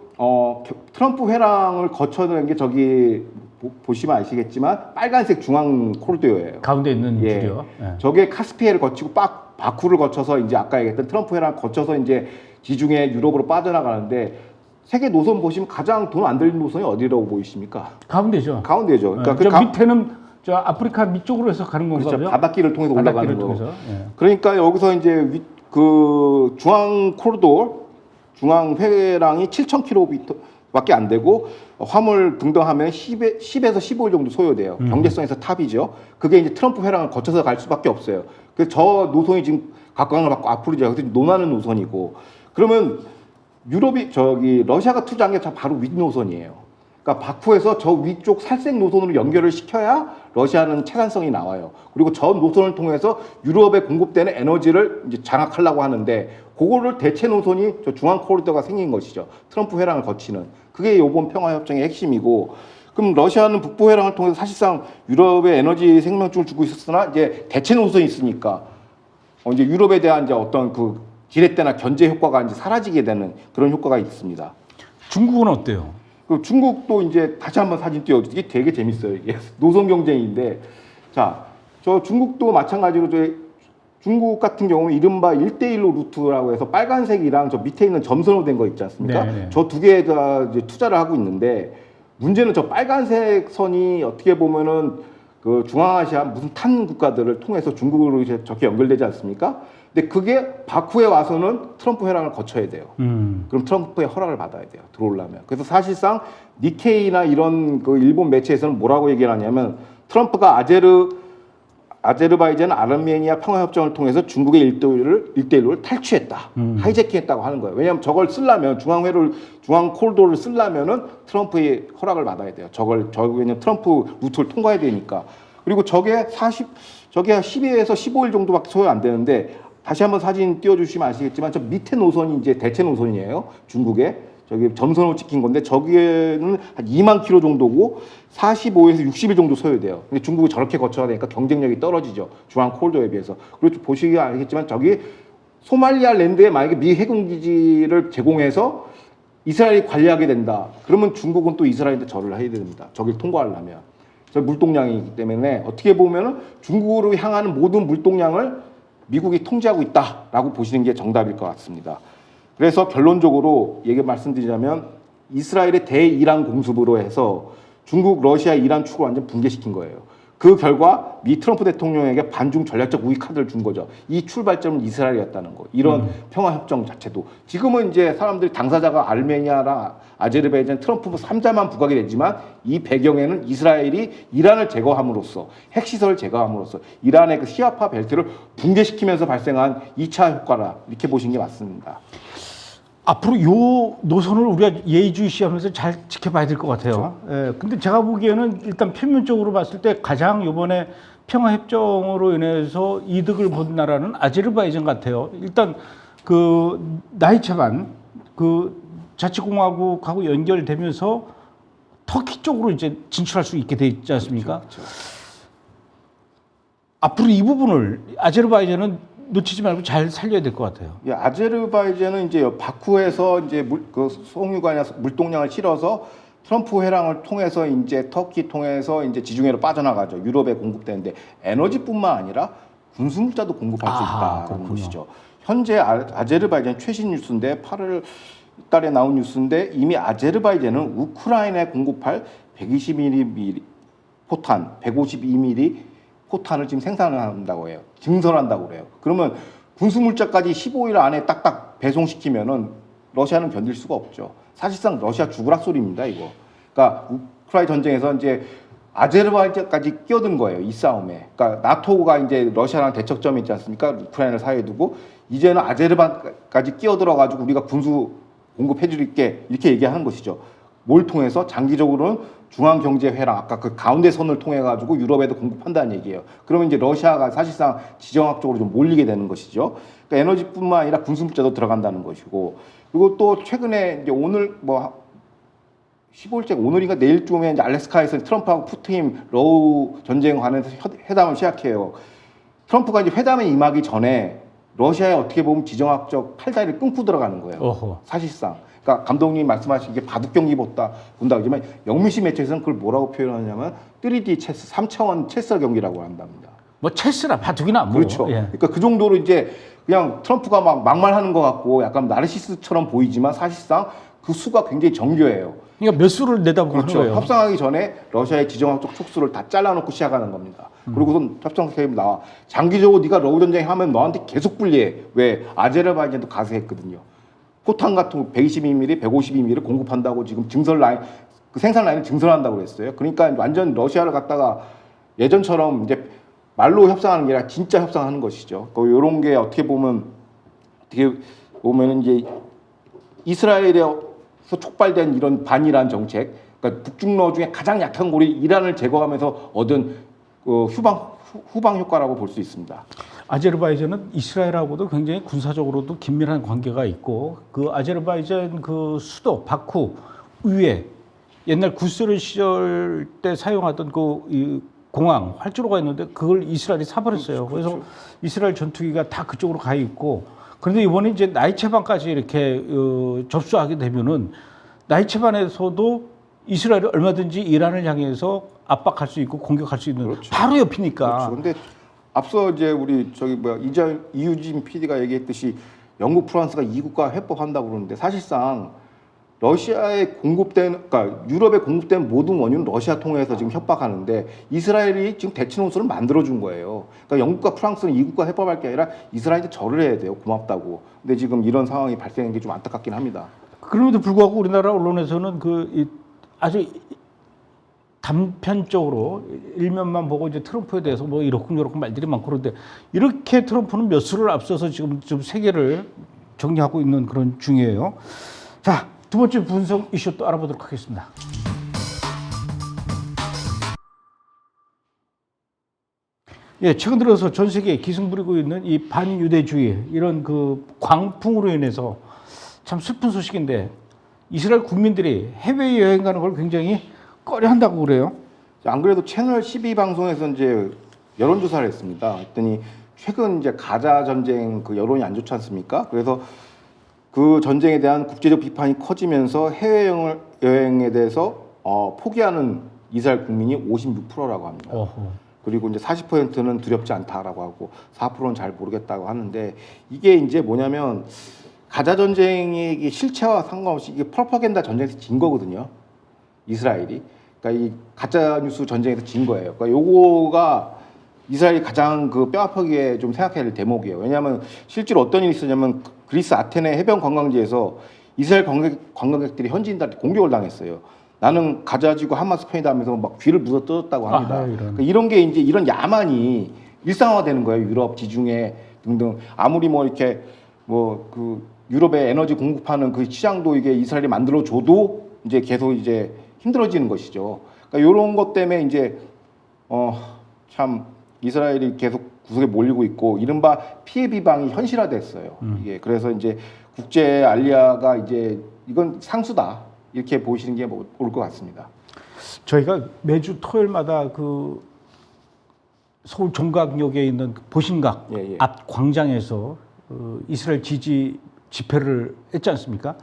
트럼프 회랑을 거쳐는 게 저기 보시면 아시겠지만 빨간색 중앙 코리도어예요. 가운데 있는 예. 줄이요. 예. 저게 카스피해를 거치고 바쿠를 거쳐서 이제 아까 얘기했던 트럼프 회랑 거쳐서 이제 지중해 유럽으로 빠져나가는데 세계 노선 보시면 가장 돈 안 들린 노선이 어디라고 보이십니까? 가운데죠. 가운데죠. 그러니까 저 밑에는 저 아프리카 밑쪽으로 해서 가는 건가요? 그렇죠. 바닷길을 통해서 올라가는 거. 통해서. 예. 그러니까 여기서 이제 그 중앙 코리도어 중앙 회랑이 7,000km밖에 안 되고 화물 등등하면 10에서 15일 정도 소요돼요. 경제성에서 탑이죠. 그게 이제 트럼프 회랑을 거쳐서 갈 수밖에 없어요. 그래서 저 노선이 지금 각광을 받고 앞으로 이제 논하는 노선이고 그러면 유럽이 저기 러시아가 투자한 게 바로 윗 노선이에요. 그러니까 바쿠에서 저 위쪽 살색 노선으로 연결을 시켜야 러시아는 채산성이 나와요. 그리고 저 노선을 통해서 유럽에 공급되는 에너지를 이제 장악하려고 하는데 그거를 대체 노선이 저 중앙 코리도어가 생긴 것이죠. 트럼프 회랑을 거치는. 그게 이번 평화협정의 핵심이고 그럼 러시아는 북부 회랑을 통해서 사실상 유럽에 에너지 생명줄을 주고 있었으나 이제 대체 노선이 있으니까 이제 유럽에 대한 이제 어떤 그 지렛대나 견제 효과가 이제 사라지게 되는 그런 효과가 있습니다. 중국은 어때요? 그 중국도 이제 다시 한번 사진 띄워주기 이게 되게 재밌어요. 이게 노선 경쟁인데, 자, 저 중국도 마찬가지로 중국 같은 경우는 이른바 1대1로 루트라고 해서 빨간색이랑 저 밑에 있는 점선으로 된 거 있지 않습니까? 네네. 저 두 개에다 이제 투자를 하고 있는데, 문제는 저 빨간색 선이 어떻게 보면은 그 중앙아시아 무슨 탄 국가들을 통해서 중국으로 이제 저렇게 연결되지 않습니까? 근데 그게 바쿠에 와서는 트럼프 회랑을 거쳐야 돼요. 그럼 트럼프의 허락을 받아야 돼요. 들어오려면. 그래서 사실상 니케이나 이런 그 일본 매체에서는 뭐라고 얘기를 하냐면 트럼프가 아제르바이잔 아르메니아 평화협정을 통해서 중국의 1대1로 탈취했다. 하이제킹했다고 하는 거예요. 왜냐하면 저걸 쓰려면 중앙 코리도를 쓰려면은 트럼프의 허락을 받아야 돼요. 왜냐면 트럼프 루트를 통과해야 되니까. 그리고 저게 12에서 15일 정도밖에 소요 안 되는데, 다시 한번 사진 띄워주시면 아시겠지만 저 밑에 노선이 이제 대체 노선이에요. 중국에 저기 점선으로 찍힌 건데 저기에는 한 2만 킬로 정도고 45에서 60일 정도 소요돼요. 근데 중국이 저렇게 거쳐야 되니까 경쟁력이 떨어지죠. 중앙 코리도에 비해서. 그리고 보시기 알겠지만 저기 소말리아 랜드에 만약에 미 해군 기지를 제공해서 이스라엘이 관리하게 된다. 그러면 중국은 또 이스라엘한테 절을 해야 됩니다. 저길 통과하려면. 저 물동량이기 때문에 어떻게 보면은 중국으로 향하는 모든 물동량을 미국이 통제하고 있다라고 보시는 게 정답일 것 같습니다. 그래서 결론적으로 말씀드리자면 이스라엘의 대이란 공습으로 해서 중국, 러시아, 이란 축을 완전 붕괴시킨 거예요. 그 결과 미 트럼프 대통령에게 반중 전략적 우위 카드를 준 거죠. 이 출발점은 이스라엘이었다는 거. 이런 평화협정 자체도. 지금은 이제 사람들이 당사자가 아르메니아랑 아제르바이잔 트럼프 3자만 부각이 되지만 이 배경에는 이스라엘이 이란을 제거함으로써 핵시설을 제거함으로써 이란의 그 시아파 벨트를 붕괴시키면서 발생한 2차 효과라 이렇게 보시는 게 맞습니다. 앞으로 요 노선을 우리가 예의주시하면서 잘 지켜봐야 될 것 같아요. 그렇죠. 예, 근데 제가 보기에는 일단 표면적으로 봤을 때 가장 이번에 평화협정으로 인해서 이득을 본 나라는 아제르바이잔 같아요. 일단 그 나이체반 그 자치공화국하고 연결되면서 터키 쪽으로 이제 진출할 수 있게 돼 있지 않습니까? 그렇죠. 앞으로 이 부분을 아제르바이잔은 놓치지 말고 잘 살려야 될 것 같아요. 예, 아제르바이잔은 이제 바쿠에서 이제 송유관이나 물동량을 실어서 트럼프 회랑을 통해서 이제 터키 통해서 이제 지중해로 빠져나가죠. 유럽에 공급되는데 에너지뿐만 아니라 군수물자도 공급할 수 있다는 것이죠. 현재 아제르바이잔 최신 뉴스인데 8월 달에 나온 뉴스인데 이미 아제르바이잔은 우크라이나에 공급할 120mm 포탄, 152mm 포탄을 지금 생산한다고 해요. 증설한다고 그래요. 그러면 군수물자까지 15일 안에 딱딱 배송시키면은 러시아는 견딜 수가 없죠. 사실상 러시아 죽으락 소리입니다, 이거. 그러니까 우크라이나 전쟁에서 이제 아제르바이잔까지 끼어든 거예요, 이 싸움에. 그러니까 나토가 이제 러시아랑 대척점이 있지 않습니까? 우크라이나를 사이에 두고 이제는 아제르바이잔까지 끼어들어가지고 우리가 군수 공급해줄게 이렇게 얘기하는 것이죠. 뭘 통해서? 장기적으로는 중앙경제회랑 아까 그 가운데 선을 통해 가지고 유럽에도 공급한다는 얘기예요. 그러면 이제 러시아가 사실상 지정학적으로 좀 몰리게 되는 것이죠. 그러니까 에너지뿐만 아니라 군수물자도 들어간다는 것이고, 그리고 또 최근에 이제 오늘 15일째 오늘인가 내일쯤에 이제 알래스카에서 트럼프하고 푸틴 러우 전쟁 관해서 회담을 시작해요. 트럼프가 이제 회담에 임하기 전에 러시아에 어떻게 보면 지정학적 팔다리를 끊고 들어가는 거예요. 어허. 사실상. 그러니까 감독님 말씀하신 게 바둑 경기 본다 그러지만 영미시 매체에서는 그걸 뭐라고 표현하냐면 3D 체스, 3차원 체스 경기라고 한답니다. 뭐 체스나 바둑이나 뭐. 그렇죠. 예. 그러니까 그 정도로 이제 그냥 트럼프가 막 막말하는 것 같고 약간 나르시스처럼 보이지만 사실상 그 수가 굉장히 정교해요. 그러니까 몇 수를 내다보는 그렇죠. 거예요. 협상하기 전에 러시아의 지정학적 촉수를 다 잘라놓고 시작하는 겁니다. 그리고선 협상 계획이 나와. 장기적으로 네가 러우 전쟁 하면 너한테 계속 불리해. 왜? 아제르바이잔도 가세했거든요. 포탄 같은 122mm, 152mm 공급한다고 지금 증설 라인, 그 생산 라인을 증설한다고 그랬어요. 그러니까 완전 러시아를 갖다가 예전처럼 이제 말로 협상하는 게 아니라 진짜 협상하는 것이죠. 이런 게 어떻게 보면 이제 이스라엘에서 촉발된 이런 반이란 정책, 그러니까 북중러 중에 가장 약한 고리 이란을 제거하면서 얻은 후방 효과라고 볼 수 있습니다. 아제르바이잔은 이스라엘하고도 굉장히 군사적으로도 긴밀한 관계가 있고 그 아제르바이잔 그 수도 바쿠 위에 옛날 구스르 시절 때 사용하던 이 공항 활주로가 있는데 그걸 이스라엘이 사버렸어요. 그래서 이스라엘 전투기가 다 그쪽으로 가 있고 그런데 이번에 이제 나이체반까지 이렇게 접수하게 되면은 나이체반에서도 이스라엘이 얼마든지 이란을 향해서 압박할 수 있고 공격할 수 있는 그렇죠. 바로 옆이니까. 그렇죠. 근데 앞서 이제 우리 저기 이유진 PD가 얘기했듯이 영국, 프랑스가 이 국가 회복한다고 그러는데 사실상 러시아에 공급된, 그러니까 유럽에 공급된 모든 원유는 러시아 통해서 지금 협박하는데 이스라엘이 지금 대치 노선을 만들어준 거예요. 그러니까 영국과 프랑스는 이 국가 회복할 게 아니라 이스라엘한테 절을 해야 돼요. 고맙다고. 근데 지금 이런 상황이 발생한 게 좀 안타깝긴 합니다. 그럼에도 불구하고 우리나라 언론에서는 아주 단편적으로 일면만 보고 이제 트럼프에 대해서 뭐 이렇고 저렇고 말들이 많고 그런데 이렇게 트럼프는 몇 수를 앞서서 지금 좀 세계를 정리하고 있는 그런 중이에요. 자, 두 번째 분석 이슈 또 알아보도록 하겠습니다. 예, 최근 들어서 전 세계에 기승 부리고 있는 이 반유대주의 이런 그 광풍으로 인해서 참 슬픈 소식인데 이스라엘 국민들이 해외 여행 가는 걸 굉장히 꺼려한다고 그래요. 안 그래도 채널 12 방송에서 이제 여론조사를 했습니다. 했더니 최근 이제 가자 전쟁 그 여론이 안 좋지 않습니까? 그래서 그 전쟁에 대한 국제적 비판이 커지면서 해외 여행에 대해서 포기하는 이스라엘 국민이 56%라고 합니다. 어허. 그리고 이제 40%는 두렵지 않다라고 하고 4%는 잘 모르겠다고 하는데 이게 이제 뭐냐면 가자 전쟁의 실체와 상관없이 이게 프로파간다 전쟁에서 진 거거든요. 이스라엘이. 그러니까 이 가짜 뉴스 전쟁에서 진 거예요. 그러니까 요거가 이스라엘이 가장 그 뼈아프게 좀 생각해야 될 대목이에요. 왜냐하면 실제로 어떤 일이 있었냐면 그리스 아테네 해변 관광지에서 이스라엘 관광객들이 현지인들한테 공격을 당했어요. 나는 가자지구 하마스 편이다 하면서 막 귀를 물어 뜯었다고 합니다. 아하, 이런. 그러니까 이런 게 이제 이런 야만이 일상화되는 거예요. 유럽, 지중해 등등. 아무리 뭐 이렇게 뭐 그 유럽에 에너지 공급하는 그 시장도 이게 이스라엘이 만들어줘도 이제 계속 이제 힘들어지는 것이죠. 그러니까 이런 것 때문에 이제 참 이스라엘이 계속 구석에 몰리고 있고 이른바 피해 비방이 현실화됐어요. 이게 그래서 이제 국제 알리아가 이제 이건 상수다 이렇게 보시는 게 옳을 것 같습니다. 저희가 매주 토요일마다 그 서울 종각역에 있는 그 보신각 예, 예. 앞 광장에서 이스라엘 지지 집회를 했지 않습니까?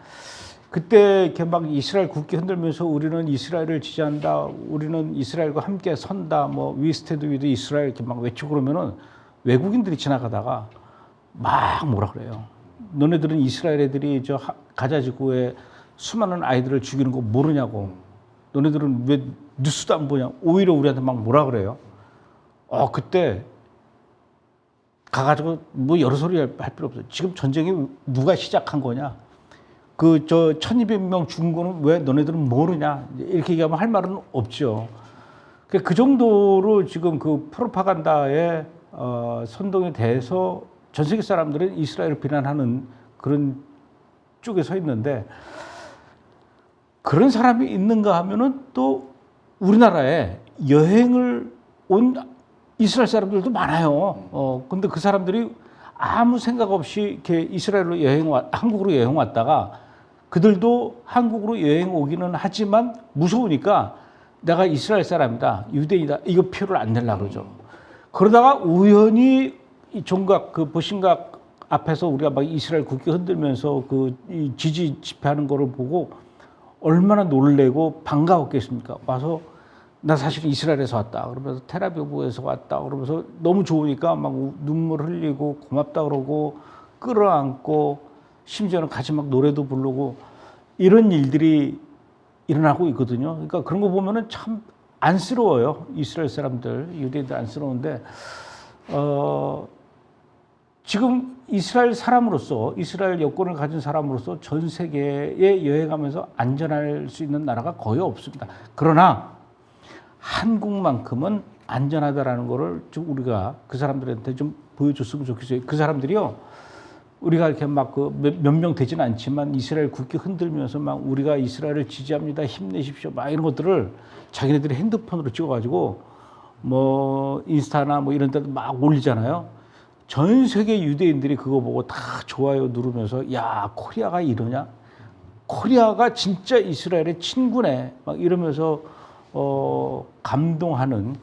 그때 이렇게 막 이스라엘 국기 흔들면서 우리는 이스라엘을 지지한다, 우리는 이스라엘과 함께 선다, 뭐 We stand with Israel 이렇게 막 외치고 그러면은 외국인들이 지나가다가 막 뭐라 그래요. 너네들은 이스라엘 애들이 저 가자 지구에 수많은 아이들을 죽이는 거 모르냐고. 너네들은 왜 뉴스도 안 보냐. 오히려 우리한테 막 뭐라 그래요. 그때 가가지고 뭐 여러 소리 할 필요 없어요. 지금 전쟁이 누가 시작한 거냐. 그 1200명 죽은 거는 왜 너네들은 모르냐. 이렇게 얘기하면 할 말은 없죠. 그 정도로 지금 그 프로파간다의 선동에 대해서 전 세계 사람들은 이스라엘을 비난하는 그런 쪽에 서 있는데 그런 사람이 있는가 하면은 또 우리나라에 여행을 온 이스라엘 사람들도 많아요. 근데 그 사람들이 아무 생각 없이 이렇게 이스라엘로 한국으로 여행 왔다가 그들도 한국으로 여행 오기는 하지만 무서우니까 내가 이스라엘 사람이다, 유대인이다, 이거 표를 안 내려고 그러죠. 그러다가 우연히 이 종각, 그 보신각 앞에서 우리가 막 이스라엘 국기 흔들면서 이 지지 집회하는 거를 보고 얼마나 놀래고 반가웠겠습니까? 와서 나 사실 이스라엘에서 왔다. 그러면서 텔아비브에서 왔다. 그러면서 너무 좋으니까 막 눈물 흘리고 고맙다 그러고 끌어안고 심지어는 같이 막 노래도 부르고 이런 일들이 일어나고 있거든요. 그러니까 그런 거 보면은 참 안쓰러워요. 이스라엘 사람들, 유대인들 안쓰러운데 지금 이스라엘 사람으로서 이스라엘 여권을 가진 사람으로서 전 세계에 여행하면서 안전할 수 있는 나라가 거의 없습니다. 그러나 한국만큼은 안전하다라는 거를 좀 우리가 그 사람들한테 좀 보여줬으면 좋겠어요. 그 사람들이요, 우리가 이렇게 막 몇 명 되지는 않지만 이스라엘 국기 흔들면서 막 우리가 이스라엘을 지지합니다, 힘내십시오, 막 이런 것들을 자기네들이 핸드폰으로 찍어가지고 뭐 인스타나 뭐 이런 데도 막 올리잖아요. 전 세계 유대인들이 그거 보고 다 좋아요 누르면서 야, 코리아가 이러냐? 코리아가 진짜 이스라엘의 친구네. 막 이러면서 감동하는,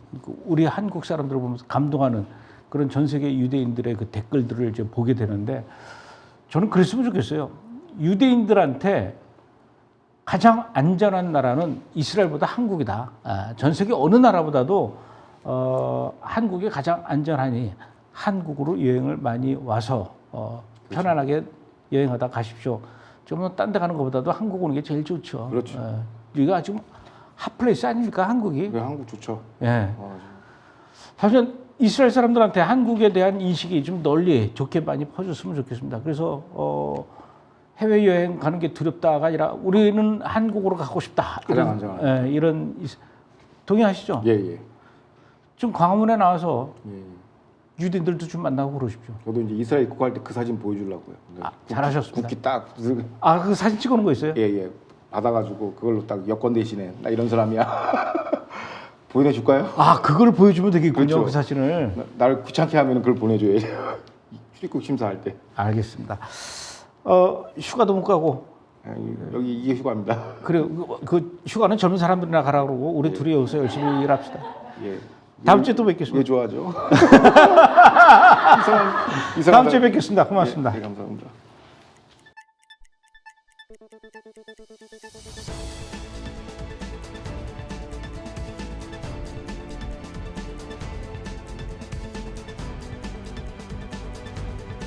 우리 한국 사람들을 보면서 감동하는 그런 전 세계 유대인들의 그 댓글들을 이제 보게 되는데 저는 그랬으면 좋겠어요. 유대인들한테 가장 안전한 나라는 이스라엘보다 한국이다. 전 세계 어느 나라보다도 한국이 가장 안전하니 한국으로 여행을 많이 와서 편안하게 여행하다 가십시오. 좀 딴 데 가는 것보다도 한국 오는 게 제일 좋죠. 그렇죠. 여기가 지금 핫플레이스 아닙니까, 한국이? 네, 한국 좋죠. 예. 사실 이스라엘 사람들한테 한국에 대한 인식이 좀 널리 좋게 많이 퍼졌으면 좋겠습니다. 그래서 해외 여행 가는 게 두렵다가 아니라 우리는 한국으로 가고 싶다. 가장 안전한. 이런 동의하시죠? 예, 예. 좀 광화문에 나와서 예. 유대인들도 좀 만나고 그러십시오. 저도 이제 이스라엘 입국할 때 그 사진 보여주려고요. 잘하셨습니다. 국기 딱 그 사진 찍어놓은 거 있어요? 예, 예. 받아가지고 그걸로 딱 여권 대신에 나 이런 사람이야. 보내줄까요? 그걸 보여주면 되겠군요. 그렇죠. 그 사진을. 나를 귀찮게 하면 그걸 보내줘야죠. 출입국 심사할 때. 알겠습니다. 휴가도 못 가고. 여기 이게 휴가입니다. 그리고 그 휴가는 젊은 사람들이나 가라 그러고 우리 둘이 여기서 열심히 일합시다. 예. 다음 주에 또 뵙겠습니다. 예, 좋아하죠. 다음 주에 뵙겠습니다. 고맙습니다. 예, 감사합니다.